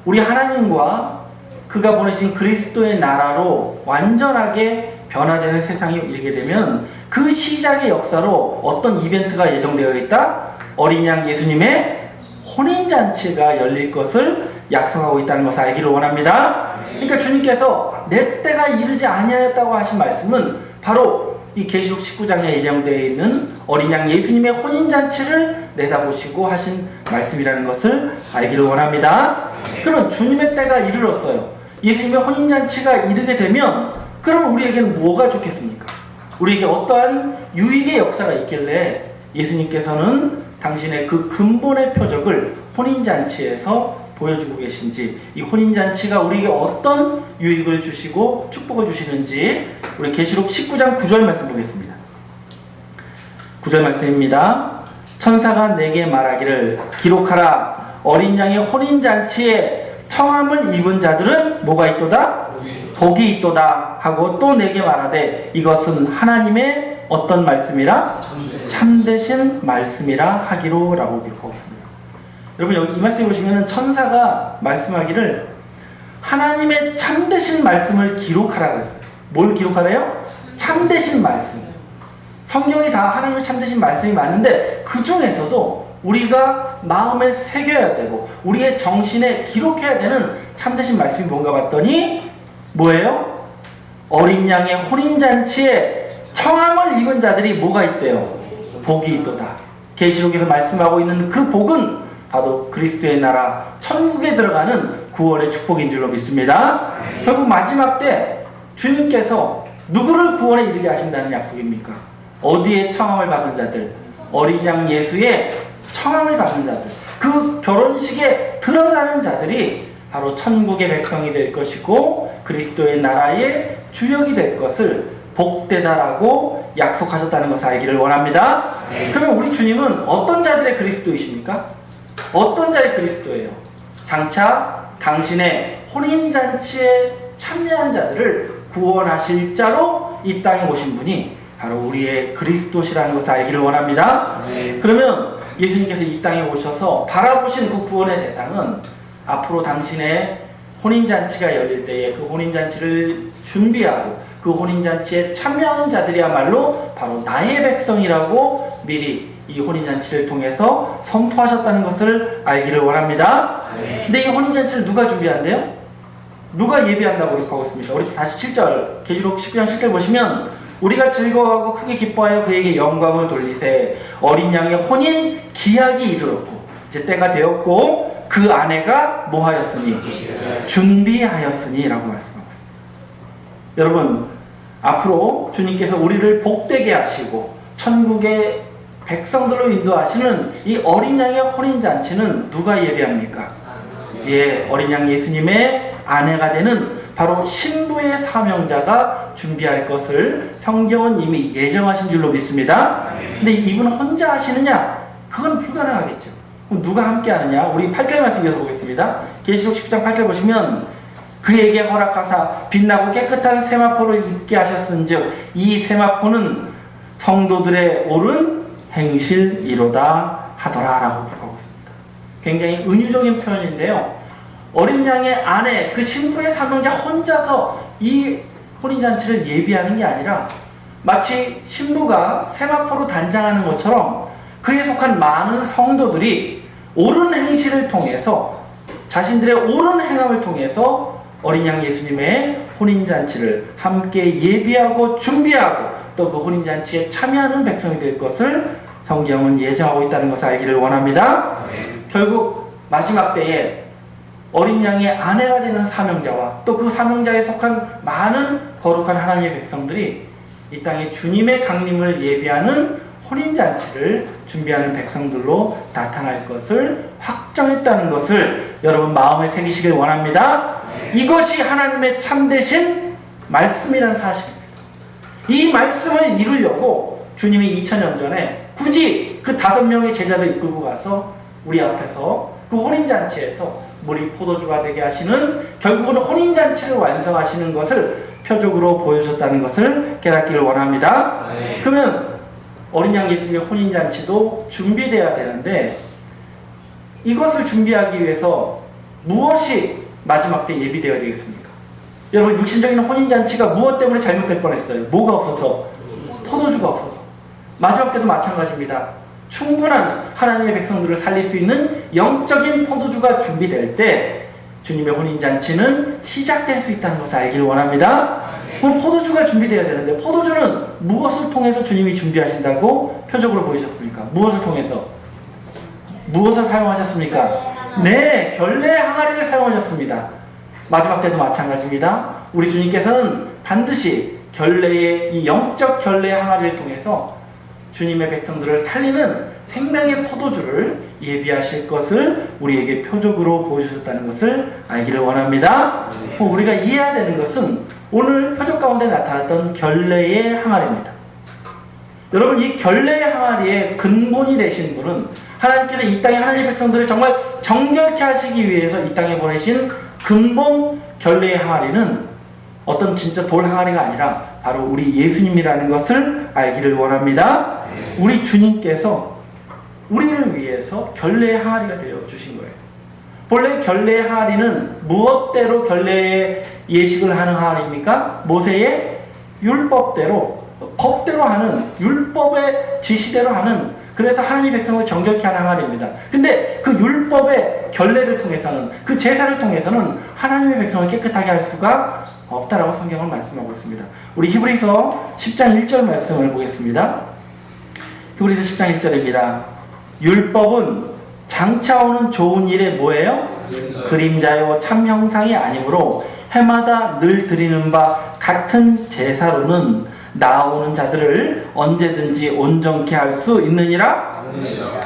우리 하나님과 그가 보내신 그리스도의 나라로 완전하게 변화되는 세상이 이르게 되면 그 시작의 역사로 어떤 이벤트가 예정되어 있다? 어린 양 예수님의 혼인잔치가 열릴 것을 약속하고 있다는 것을 알기를 원합니다. 그러니까 주님께서 내 때가 이르지 아니하였다고 하신 말씀은 바로 이 계시록 19장에 예정되어 있는 어린 양 예수님의 혼인잔치를 내다보시고 하신 말씀이라는 것을 알기를 원합니다. 그러면 주님의 때가 이르렀어요. 예수님의 혼인잔치가 이르게 되면 그러면 우리에게는 뭐가 좋겠습니까? 우리에게 어떠한 유익의 역사가 있길래 예수님께서는 당신의 그 근본의 표적을 혼인잔치에서 보여주고 계신지, 이 혼인잔치가 우리에게 어떤 유익을 주시고 축복을 주시는지 우리 계시록 19장 9절 말씀 보겠습니다. 9절 말씀입니다. 천사가 내게 말하기를 기록하라 어린 양의 혼인잔치에 청함을 입은 자들은 뭐가 있도다? 복이 있도다 하고 또 내게 말하되 이것은 하나님의 어떤 말씀이라? 참되신 말씀이라 하기로 라고 기록하고 있습니다. 여러분, 여기 이 말씀에 보시면 천사가 말씀하기를 하나님의 참되신 말씀을 기록하라고 했어요. 뭘 기록하래요? 참되신 말씀. 성경이 다 하나님의 참되신 말씀이 많은데 그 중에서도 우리가 마음에 새겨야 되고 우리의 정신에 기록해야 되는 참되신 말씀이 뭔가 봤더니 뭐예요? 어린 양의 혼인잔치에 청함을 입은 자들이 뭐가 있대요? 복이 있도다. 계시록에서 말씀하고 있는 그 복은 바로 그리스도의 나라 천국에 들어가는 구원의 축복인 줄로 믿습니다. 결국 마지막 때 주님께서 누구를 구원에 이르게 하신다는 약속입니까? 어디에 청함을 받은 자들? 어린 양 예수의 청함을 받은 자들. 그 결혼식에 들어가는 자들이 바로 천국의 백성이 될 것이고 그리스도의 나라의 주역이 될 것을 복되다라고 약속하셨다는 것을 알기를 원합니다. 그러면 우리 주님은 어떤 자들의 그리스도이십니까? 어떤 자의 그리스도예요? 장차 당신의 혼인잔치에 참여한 자들을 구원하실 자로 이 땅에 오신 분이 바로 우리의 그리스도시라는 것을 알기를 원합니다. 그러면 예수님께서 이 땅에 오셔서 바라보신 그 구원의 대상은 앞으로 당신의 혼인잔치가 열릴 때에 그 혼인잔치를 준비하고 그 혼인잔치에 참여하는 자들이야말로 바로 나의 백성이라고 미리 이 혼인잔치를 통해서 선포하셨다는 것을 알기를 원합니다. 근데 이 혼인잔치를 누가 준비한대요? 누가 예비한다고 그렇게 하고 있습니까? 우리 다시 7절, 계시록 19장 7절 보시면 우리가 즐거워하고 크게 기뻐하여 그에게 영광을 돌리세 어린 양의 혼인 기약이 이르렀고 이제 때가 되었고 그 아내가 뭐하였으니? 준비하였으니 라고 말씀하고 있습니다. 여러분 앞으로 주님께서 우리를 복되게 하시고 천국의 백성들로 인도하시는 이 어린 양의 혼인잔치는 누가 예배합니까? 예, 어린 양 예수님의 아내가 되는 바로 신부의 사명자가 준비할 것을 성경은 이미 예정하신 줄로 믿습니다. 근데 이분은 혼자 하시느냐? 그건 불가능하겠죠. 그럼 누가 함께 하느냐? 우리 8절 말씀 이어서 보겠습니다. 계시록 19장 8절 보시면 그에게 허락하사 빛나고 깨끗한 세마포를 입게 하셨은즉 이 세마포는 성도들의 옳은 행실이로다 하더라라고 하고 있습니다. 굉장히 은유적인 표현인데요. 어린 양의 아내, 그 신부의 사명자 혼자서 이 혼인잔치를 예비하는 게 아니라 마치 신부가 세마포로 단장하는 것처럼 그에 속한 많은 성도들이 옳은 행실을 통해서 자신들의 옳은 행함을 통해서 어린 양 예수님의 혼인잔치를 함께 예비하고 준비하고 또 그 혼인잔치에 참여하는 백성이 될 것을 성경은 예정하고 있다는 것을 알기를 원합니다. 결국 마지막 때에 어린 양의 아내가 되는 사명자와 또 그 사명자에 속한 많은 거룩한 하나님의 백성들이 이 땅에 주님의 강림을 예비하는 혼인잔치를 준비하는 백성들로 나타날 것을 확정했다는 것을 여러분 마음에 새기시길 원합니다. 이것이 하나님의 참되신 말씀이라는 사실입니다. 이 말씀을 이루려고 주님이 2000년 전에 굳이 그 5명의 제자들 이끌고 가서 우리 앞에서 그 혼인잔치에서 물이 포도주가 되게 하시는 결국은 혼인잔치를 완성하시는 것을 표적으로 보여줬다는 것을 깨닫기를 원합니다. 그러면 어린 양 예수님의 혼인잔치도 준비돼야 되는데 이것을 준비하기 위해서 무엇이 마지막 때 예비되어야 되겠습니까? 여러분 육신적인 혼인잔치가 무엇 때문에 잘못될 뻔했어요? 뭐가 없어서? 포도주가 없어서. 마지막 때도 마찬가지입니다. 충분한 하나님의 백성들을 살릴 수 있는 영적인 포도주가 준비될 때 주님의 혼인잔치는 시작될 수 있다는 것을 알기를 원합니다. 그럼 포도주가 준비되어야 되는데 포도주는 무엇을 통해서 주님이 준비하신다고 표적으로 보이셨습니까? 무엇을 통해서? 무엇을 사용하셨습니까? 네, 결례의 항아리를 사용하셨습니다. 마지막 때도 마찬가지입니다. 우리 주님께서는 반드시 결례의 이 영적 결례의 항아리를 통해서 주님의 백성들을 살리는 생명의 포도주를 예비하실 것을 우리에게 표적으로 보여주셨다는 것을 알기를 원합니다. 우리가 이해해야 되는 것은 오늘 표적 가운데 나타났던 결례의 항아리입니다. 여러분 이 결례의 항아리의 근본이 되신 분은 하나님께서 이 땅에 하나님의 백성들을 정말 정결케 하시기 위해서 이 땅에 보내신 근본 결례의 항아리는 어떤 진짜 돌 항아리가 아니라 바로 우리 예수님이라는 것을 알기를 원합니다. 우리 주님께서 우리를 위해서 결례의 항아리가 되어 주신 거예요. 본래 결례의 항아리는 무엇대로 결례의 예식을 하는 항아리입니까? 모세의 율법대로, 법대로 하는, 율법의 지시대로 하는, 그래서 하나님 백성을 정결케 하는 항아리입니다. 근데 그 율법의 결례를 통해서는, 그 제사를 통해서는 하나님의 백성을 깨끗하게 할 수가 없다라고 성경은 말씀하고 있습니다. 우리 히브리서 10장 1절 말씀을 보겠습니다. 히브리서 10장 1절입니다. 율법은 장차 오는 좋은 일의 뭐예요? 그림자요 참 형상이 아니므로 해마다 늘 드리는 바 같은 제사로는 나오는 자들을 언제든지 온전케 할 수 있느니라?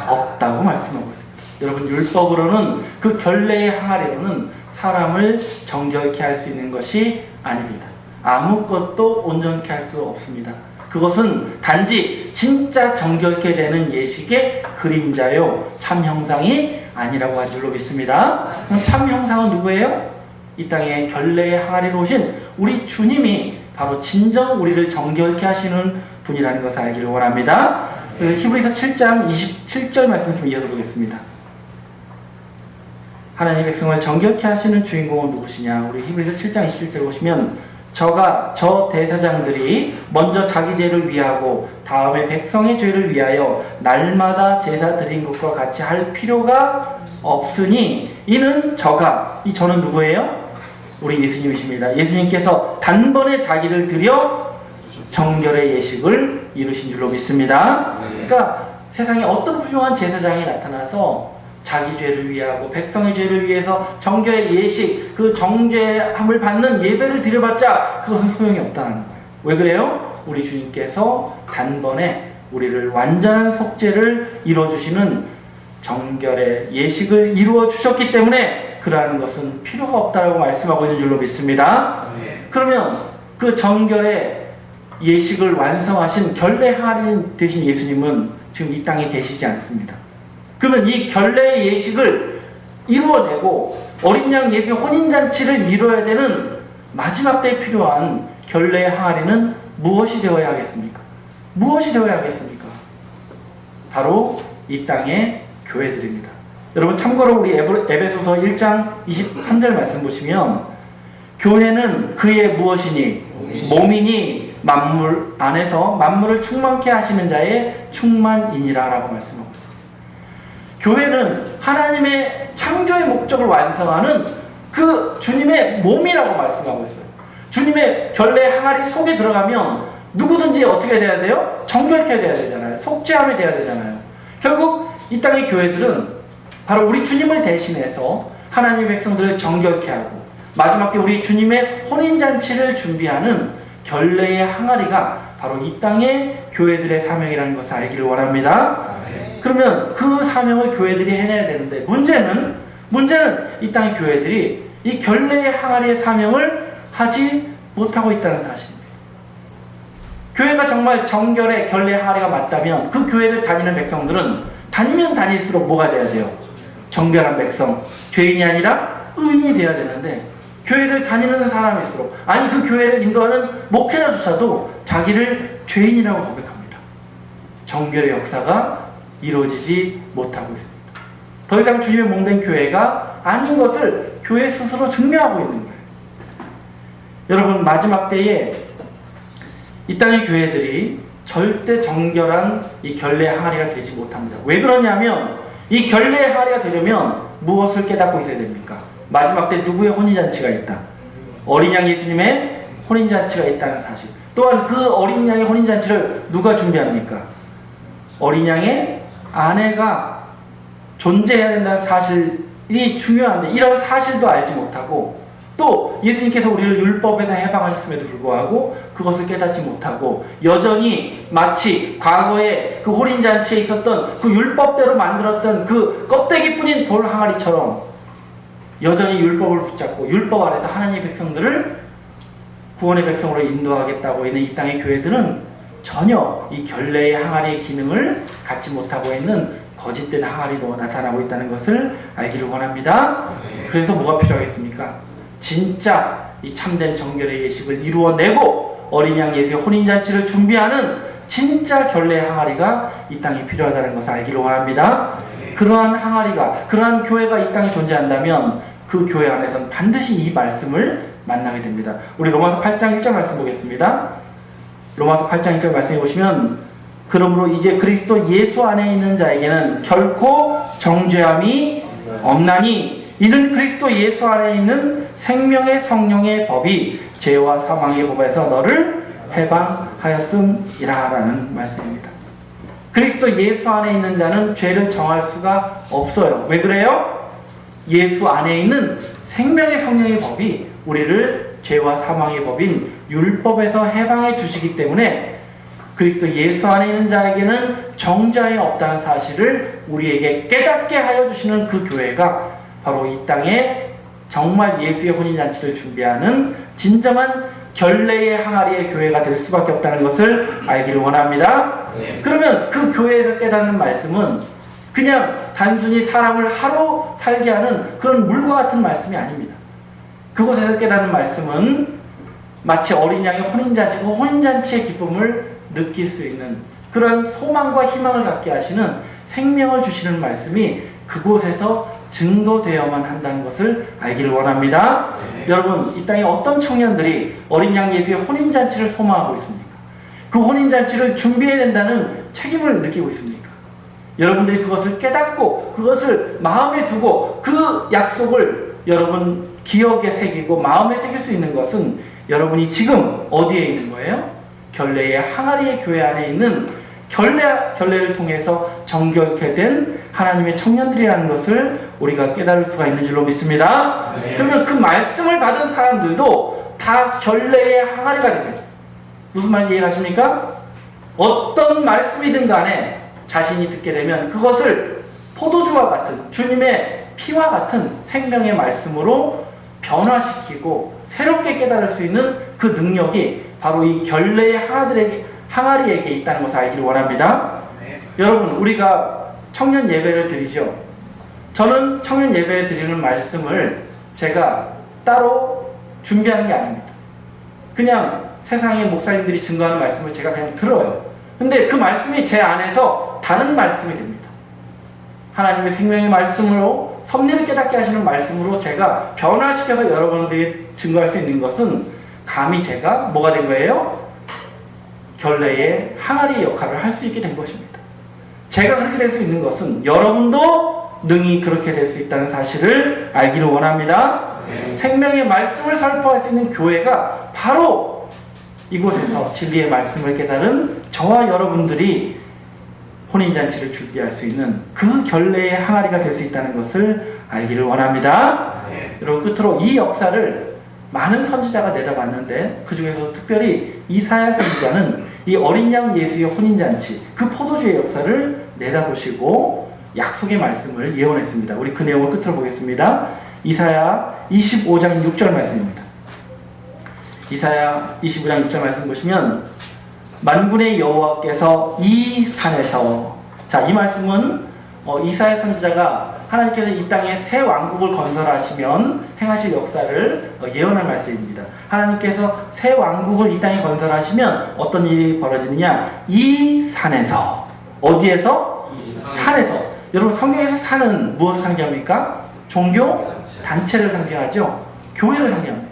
없다고 말씀하고 있습니다. 여러분, 율법으로는, 그 결례의 항아리로는 사람을 정결케 할 수 있는 것이 아닙니다. 아무것도 온전케 할 수 없습니다. 그것은 단지 진짜 정결케 되는 예식의 그림자요 참 형상이 아니라고 한 줄로 믿습니다. 그럼 참 형상은 누구예요? 이 땅에 결례의 항아리로 오신 우리 주님이 바로 진정 우리를 정결케 하시는 분이라는 것을 알기를 원합니다. 히브리서 7장 27절 말씀 좀 이어서 보겠습니다. 하나님의 백성을 정결케 하시는 주인공은 누구시냐? 우리 히브리서 7장 27절 보시면 저 대사장들이 먼저 자기 죄를 위하고 다음에 백성의 죄를 위하여 날마다 제사 드린 것과 같이 할 필요가 없으니 이는 이 저는 누구예요? 우리 예수님이십니다. 예수님께서 단번에 자기를 드려 정결의 예식을 이루신 줄로 믿습니다. 그러니까 세상에 어떤 훌륭한 제사장이 나타나서 자기 죄를 위하고 백성의 죄를 위해서 정결의 예식, 그 정죄함을 받는 예배를 드려봤자 그것은 소용이 없다는 거예요. 왜 그래요? 우리 주님께서 단번에 우리를 완전한 속죄를 이루어주시는 정결의 예식을 이루어주셨기 때문에 그러한 것은 필요가 없다고 말씀하고 있는 줄로 믿습니다. 그러면 그 정결의 예식을 완성하신 결례 항아리 되신 예수님은 지금 이 땅에 계시지 않습니다. 그러면 이 결례의 예식을 이루어내고 어린 양 예수의 혼인잔치를 이루어야 되는 마지막 때에 필요한 결례의 항아리는 무엇이 되어야 하겠습니까? 무엇이 되어야 하겠습니까? 바로 이 땅의 교회들입니다. 여러분, 참고로 우리 에베소서 1장 23절 말씀 보시면 교회는 그의 무엇이니? 몸이니 만물 안에서 만물을 충만케 하시는 자의 충만이니라 라고 말씀하고 있습니다. 교회는 하나님의 창조의 목적을 완성하는 그 주님의 몸이라고 말씀하고 있어요. 주님의 결례 항아리 속에 들어가면 누구든지 어떻게 돼야 돼요? 정결케 돼야 되잖아요. 속죄함이 돼야 되잖아요. 결국 이 땅의 교회들은 바로 우리 주님을 대신해서 하나님의 백성들을 정결케 하고 마지막 때 우리 주님의 혼인잔치를 준비하는 결례의 항아리가 바로 이 땅의 교회들의 사명이라는 것을 알기를 원합니다. 그러면 그 사명을 교회들이 해내야 되는데 문제는 이 땅의 교회들이 이 결례의 항아리의 사명을 하지 못하고 있다는 사실입니다. 교회가 정말 정결의 결례의 항아리가 맞다면 그 교회를 다니는 백성들은 다니면 다닐수록 뭐가 돼야 돼요? 정결한 백성, 죄인이 아니라 의인이 돼야 되는데 교회를 다니는 사람일수록, 아니 그 교회를 인도하는 목회자조차도 자기를 죄인이라고 고백합니다. 정결의 역사가 이루어지지 못하고 있습니다. 더 이상 주님의 몸된 교회가 아닌 것을 교회 스스로 증명하고 있는 거예요. 여러분, 마지막 때에 이 땅의 교회들이 절대 정결한 이 결례의 항아리가 되지 못합니다. 왜 그러냐면 이 결례의 항아리가 되려면 무엇을 깨닫고 있어야 됩니까? 마지막 때 누구의 혼인잔치가 있다? 어린 양 예수님의 혼인잔치가 있다는 사실. 또한 그 어린 양의 혼인잔치를 누가 준비합니까? 어린 양의 아내가 존재해야 된다는 사실이 중요한데 이런 사실도 알지 못하고 또 예수님께서 우리를 율법에서 해방하셨음에도 불구하고 그것을 깨닫지 못하고 여전히 마치 과거에 그 혼인잔치에 있었던 그 율법대로 만들었던 그 껍데기뿐인 돌 항아리처럼 여전히 율법을 붙잡고 율법 안에서 하나님의 백성들을 구원의 백성으로 인도하겠다고 있는 이 땅의 교회들은 전혀 이 결례의 항아리의 기능을 갖지 못하고 있는 거짓된 항아리로 나타나고 있다는 것을 알기를 원합니다. 그래서 뭐가 필요하겠습니까? 진짜 이 참된 정결의 예식을 이루어내고 어린 양 예수의 혼인잔치를 준비하는 진짜 결례의 항아리가 이 땅에 필요하다는 것을 알기를 원합니다. 그러한 항아리가, 그러한 교회가 이 땅에 존재한다면 그 교회 안에서는 반드시 이 말씀을 만나게 됩니다. 우리 로마서 8장 1절 말씀 보겠습니다. 로마서 8장 1절 말씀해 보시면, 그러므로 이제 그리스도 예수 안에 있는 자에게는 결코 정죄함이 없나니 이는 그리스도 예수 안에 있는 생명의 성령의 법이 죄와 사망의 법에서 너를 해방하였음이라 라는 말씀입니다. 그리스도 예수 안에 있는 자는 죄를 정할 수가 없어요. 왜 그래요? 예수 안에 있는 생명의 성령의 법이 우리를 죄와 사망의 법인 율법에서 해방해 주시기 때문에 그리스도 예수 안에 있는 자에게는 정죄함이 없다는 사실을 우리에게 깨닫게 하여 주시는 그 교회가 바로 이 땅에 정말 예수의 혼인잔치를 준비하는 진정한 결례의 항아리의 교회가 될 수밖에 없다는 것을 알기를 원합니다. 그러면 그 교회에서 깨닫는 말씀은 그냥 단순히 사람을 하루 살게 하는 그런 물과 같은 말씀이 아닙니다. 그곳에서 깨닫는 말씀은 마치 어린 양의 혼인잔치, 그 혼인잔치의 기쁨을 느낄 수 있는 그런 소망과 희망을 갖게 하시는 생명을 주시는 말씀이 그곳에서 증거되어야만 한다는 것을 알기를 원합니다. 여러분, 이 땅에 어떤 청년들이 어린 양 예수의 혼인잔치를 소망하고 있습니까? 그 혼인잔치를 준비해야 된다는 책임을 느끼고 있습니까? 여러분들이 그것을 깨닫고 그것을 마음에 두고 그 약속을 여러분 기억에 새기고 마음에 새길 수 있는 것은 여러분이 지금 어디에 있는 거예요? 결례의 항아리의 교회 안에 있는 결례를 통해서 정결케 된 하나님의 청년들이라는 것을 우리가 깨달을 수가 있는 줄로 믿습니다. 그러면 그 말씀을 받은 사람들도 다 결례의 항아리가 됩니다. 무슨 말인지 이해하십니까? 어떤 말씀이든 간에 자신이 듣게 되면 그것을 포도주와 같은 주님의 피와 같은 생명의 말씀으로 변화시키고 새롭게 깨달을 수 있는 그 능력이 바로 이 결례의 항아리에게 있다는 것을 알기를 원합니다. 여러분, 우리가 청년 예배를 드리죠. 저는 청년 예배에 드리는 말씀을 제가 따로 준비하는 게 아닙니다. 그냥 세상의 목사님들이 증거하는 말씀을 제가 그냥 들어요. 근데 그 말씀이 제 안에서 다른 말씀이 됩니다. 하나님의 생명의 말씀으로 섭리를 깨닫게 하시는 말씀으로 제가 변화시켜서 여러분들이 증거할 수 있는 것은 감히 제가 뭐가 된 거예요? 결례의 항아리 역할을 할 수 있게 된 것입니다. 제가 그렇게 될 수 있는 것은 여러분도 능히 그렇게 될 수 있다는 사실을 알기를 원합니다. 생명의 말씀을 선포할 수 있는 교회가 바로 이곳에서 진리의 말씀을 깨달은 저와 여러분들이 혼인잔치를 준비할 수 있는 그 결례의 항아리가 될 수 있다는 것을 알기를 원합니다. 여러분, 끝으로 이 역사를 많은 선지자가 내다봤는데 그 중에서 특별히 이사야 선지자는 이 어린 양 예수의 혼인잔치, 그 포도주의 역사를 내다보시고 약속의 말씀을 예언했습니다. 우리 그 내용을 끝으로 보겠습니다. 이사야 25장 6절 말씀입니다. 이사야 25장 6절 말씀 보시면 만군의 여호와께서 이 산에서, 자, 이 말씀은 이사야 선지자가 하나님께서 이 땅에 새 왕국을 건설하시면 행하실 역사를 예언할 말씀입니다. 하나님께서 새 왕국을 이 땅에 건설하시면 어떤 일이 벌어지느냐? 이 산에서. 어디에서? 산에서. 여러분, 성경에서 산은 무엇을 상징합니까? 종교 단체를 상징하죠. 교회를 상징합니다.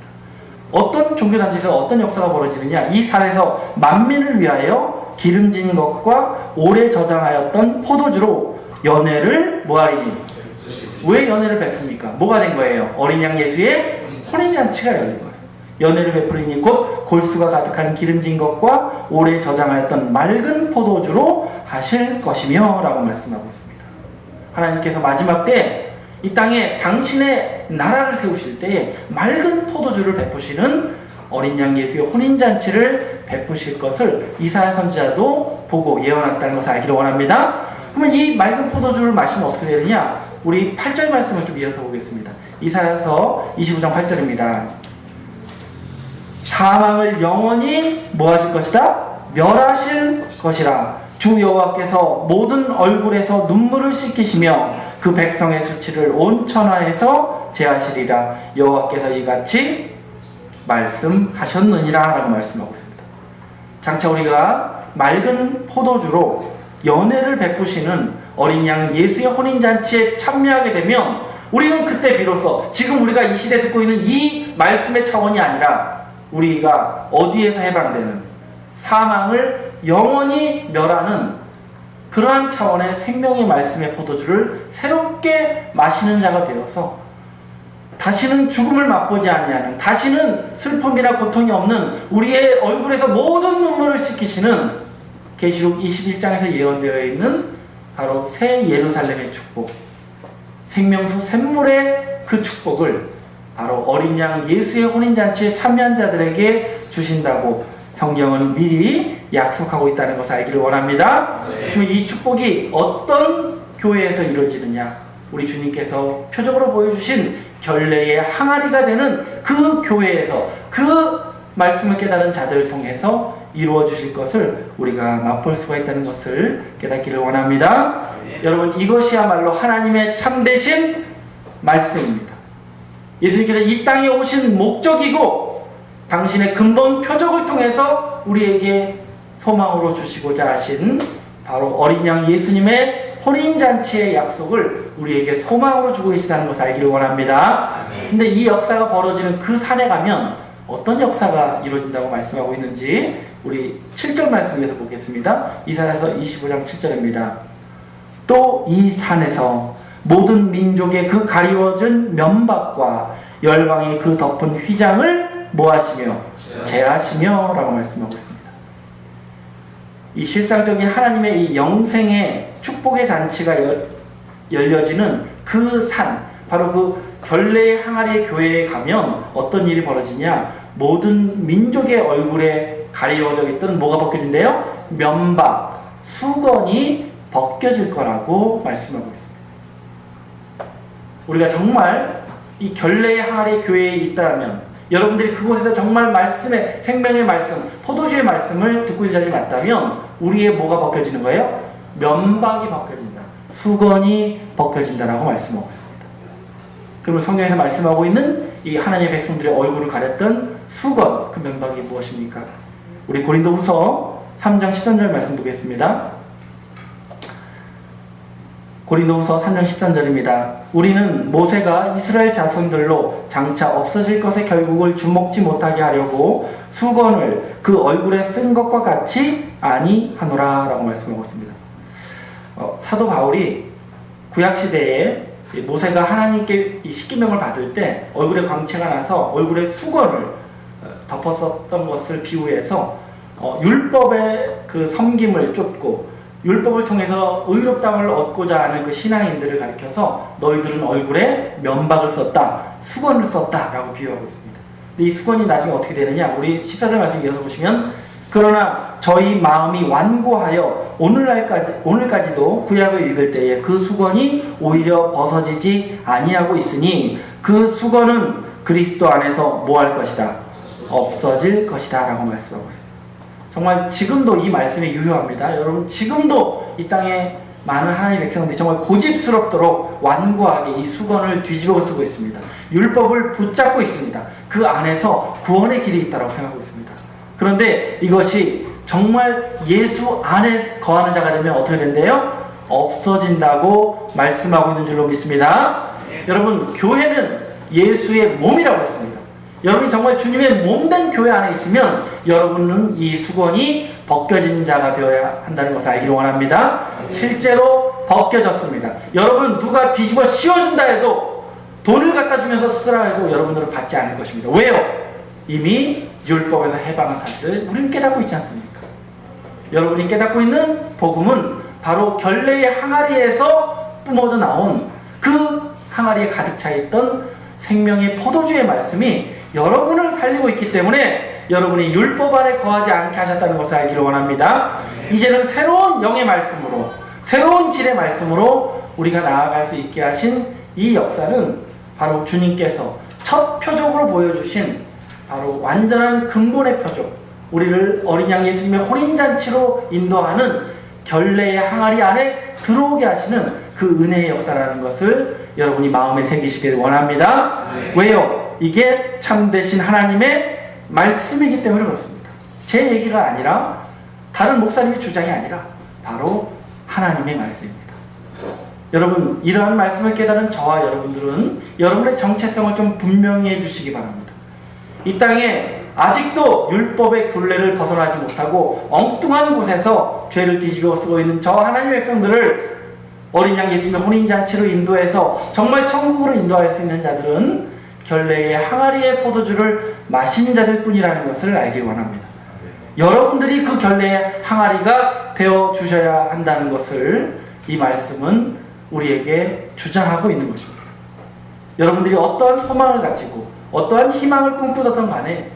어떤 종교단체에서 어떤 역사가 벌어지느냐? 이 산에서 만민을 위하여 기름진 것과 오래 저장하였던 포도주로 연회를 뭐하리니? 왜 연회를 베풉니까? 뭐가 된 거예요? 어린 양 예수의 혼인잔치가 열린 거예요. 연회를 베풀리니 곧 골수가 가득한 기름진 것과 오래 저장하였던 맑은 포도주로 하실 것이며 라고 말씀하고 있습니다. 하나님께서 마지막 때 이 땅에 당신의 나라를 세우실 때에 맑은 포도주를 베푸시는 어린 양 예수의 혼인잔치를 베푸실 것을 이사야 선지자도 보고 예언했다는 것을 알기를 원합니다. 그러면 이 맑은 포도주를 마시면 어떻게 되느냐? 우리 8절 말씀을 좀 이어서 보겠습니다. 이사야서 25장 8절입니다. 사망을 영원히 뭐 하실 것이다? 멸하실 것이라. 주 여호와께서 모든 얼굴에서 눈물을 씻기시며 그 백성의 수치를 온 천하에서 제하시리라. 여호와께서 이같이 말씀하셨느니라 라고 말씀하고 있습니다. 장차 우리가 맑은 포도주로 연회를 베푸시는 어린 양 예수의 혼인잔치에 참여하게 되면 우리는 그때 비로소 지금 우리가 이 시대에 듣고 있는 이 말씀의 차원이 아니라 우리가 어디에서 해방되는, 사망을 영원히 멸하는 그러한 차원의 생명의 말씀의 포도주를 새롭게 마시는 자가 되어서 다시는 죽음을 맛보지 아니하는, 다시는 슬픔이나 고통이 없는 우리의 얼굴에서 모든 눈물을 씻기시는 계시록 21장에서 예언되어 있는 바로 새 예루살렘의 축복, 생명수 샘물의 그 축복을 바로 어린 양 예수의 혼인잔치에 참여한 자들에게 주신다고 성경은 미리 약속하고 있다는 것을 알기를 원합니다. 그럼 이 축복이 어떤 교회에서 이루어지느냐? 우리 주님께서 표적으로 보여주신 결례의 항아리가 되는 그 교회에서 그 말씀을 깨달은 자들을 통해서 이루어 주실 것을 우리가 맛볼 수가 있다는 것을 깨닫기를 원합니다. 여러분, 이것이야말로 하나님의 참되신 말씀입니다. 예수님께서 이 땅에 오신 목적이고 당신의 근본 표적을 통해서 우리에게 소망으로 주시고자 하신 바로 어린 양 예수님의 혼인잔치의 약속을 우리에게 소망으로 주고 계시다는 것을 알기를 원합니다. 근데 이 역사가 벌어지는 그 산에 가면 어떤 역사가 이루어진다고 말씀하고 있는지 우리 7절 말씀에서 보겠습니다. 이사야서 25장 7절입니다. 또 이 산에서 모든 민족의 그 가리워진 면박과 열방의 그 덮은 휘장을 뭐하시며 제하시며 라고 말씀하고 있습니다. 이 실상적인 하나님의 이 영생의 축복의 잔치가 열려지는 그 산, 바로 그 결례의 항아리의 교회에 가면 어떤 일이 벌어지냐? 모든 민족의 얼굴에 가리워져 있던 뭐가 벗겨진대요? 면박, 수건이 벗겨질 거라고 말씀하고 있습니다. 우리가 정말 이 결례의 항아리 교회에 있다면, 여러분들이 그곳에서 정말 말씀의, 생명의 말씀, 포도주의 말씀을 듣고 있는 자들이 맞다면 우리의 뭐가 벗겨지는 거예요? 면박이 벗겨진다, 수건이 벗겨진다라고 말씀하고 있습니다. 그러면 성경에서 말씀하고 있는 이 하나님의 백성들의 얼굴을 가렸던 수건, 그 면박이 무엇입니까? 우리 고린도후서 3장 13절 말씀 보겠습니다. 고린도후서 3장 13절입니다. 우리는 모세가 이스라엘 자손들로 장차 없어질 것의 결국을 주목지 못하게 하려고 수건을 그 얼굴에 쓴 것과 같이 아니하노라 라고 말씀하고 있습니다. 사도 바울이 구약시대에 모세가 하나님께 이 십계명을 받을 때 얼굴에 광채가 나서 얼굴에 수건을 덮었었던 것을 비유해서 율법의 그 섬김을 쫓고 율법을 통해서 의롭다함을 얻고자 하는 그 신앙인들을 가리켜서 너희들은 얼굴에 면박을 썼다, 수건을 썼다 라고 비유하고 있습니다. 근데 이 수건이 나중에 어떻게 되느냐? 우리 14절 말씀 이어서 보시면, 그러나 저희 마음이 완고하여 오늘까지도 구약을 읽을 때에 그 수건이 오히려 벗어지지 아니하고 있으니 그 수건은 그리스도 안에서 뭐 할 것이다? 없어질 것이다 라고 말씀하고 있습니다. 정말 지금도 이 말씀이 유효합니다. 여러분, 지금도 이 땅에 많은 하나님의 백성들이 정말 고집스럽도록 완고하게 이 수건을 뒤집어 쓰고 있습니다. 율법을 붙잡고 있습니다. 그 안에서 구원의 길이 있다고 생각하고 있습니다. 그런데 이것이 정말 예수 안에 거하는 자가 되면 어떻게 된대요? 없어진다고 말씀하고 있는 줄로 믿습니다. 여러분, 교회는 예수의 몸이라고 했습니다. 여러분이 정말 주님의 몸된 교회 안에 있으면 여러분은 이 수건이 벗겨진 자가 되어야 한다는 것을 알기를 원합니다. 실제로 벗겨졌습니다. 여러분, 누가 뒤집어 씌워준다 해도, 돈을 갖다 주면서 쓰라 해도 여러분들은 받지 않을 것입니다. 왜요? 이미 율법에서 해방한 사실을 우리는 깨닫고 있지 않습니까? 여러분이 깨닫고 있는 복음은 바로 결례의 항아리에서 뿜어져 나온 그 항아리에 가득 차 있던 생명의 포도주의 말씀이 여러분을 살리고 있기 때문에 여러분이 율법 안에 거하지 않게 하셨다는 것을 알기를 원합니다. 이제는 새로운 영의 말씀으로, 새로운 길의 말씀으로 우리가 나아갈 수 있게 하신 이 역사는 바로 주님께서 첫 표적으로 보여주신 바로 완전한 근본의 표적, 우리를 어린 양 예수님의 혼인잔치로 인도하는 결례의 항아리 안에 들어오게 하시는 그 은혜의 역사라는 것을 여러분이 마음에 새기시길 원합니다. 왜요? 이게 참되신 하나님의 말씀이기 때문에 그렇습니다. 제 얘기가 아니라, 다른 목사님의 주장이 아니라 바로 하나님의 말씀입니다. 여러분, 이러한 말씀을 깨달은 저와 여러분들은 여러분의 정체성을 좀 분명히 해주시기 바랍니다. 이 땅에 아직도 율법의 굴레를 벗어나지 못하고 엉뚱한 곳에서 죄를 뒤집어 쓰고 있는 저 하나님의 백성들을 어린 양 예수님의 혼인잔치로 인도해서 정말 천국으로 인도할 수 있는 자들은 결례의 항아리의 포도주를 마신 자들 뿐이라는 것을 알기 원합니다. 여러분들이 그 결례의 항아리가 되어주셔야 한다는 것을 이 말씀은 우리에게 주장하고 있는 것입니다. 여러분들이 어떠한 소망을 가지고 어떠한 희망을 꿈꾸던 간에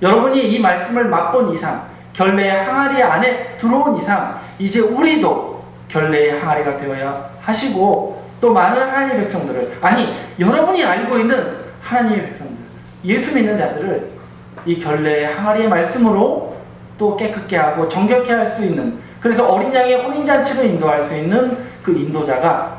여러분이 이 말씀을 맛본 이상, 결례의 항아리 안에 들어온 이상, 이제 우리도 결례의 항아리가 되어야 하시고 또 많은 하나님의 백성들을, 아니 여러분이 알고 있는 하나님의 백성들, 예수 믿는 자들을 이 결례의 항아리의 말씀으로 또 깨끗게 하고 정결케 할 수 있는, 그래서 어린 양의 혼인잔치로 인도할 수 있는 그 인도자가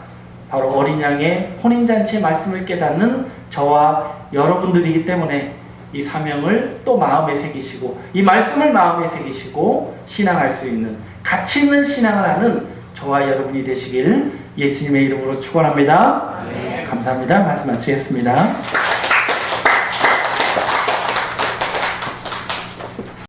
바로 어린 양의 혼인잔치의 말씀을 깨닫는 저와 여러분들이기 때문에 이 사명을 또 마음에 새기시고 이 말씀을 마음에 새기시고 신앙할 수 있는, 가치 있는 신앙을 하는 저와 여러분이 되시길 예수님의 이름으로 축원합니다. 감사합니다. 말씀 마치겠습니다.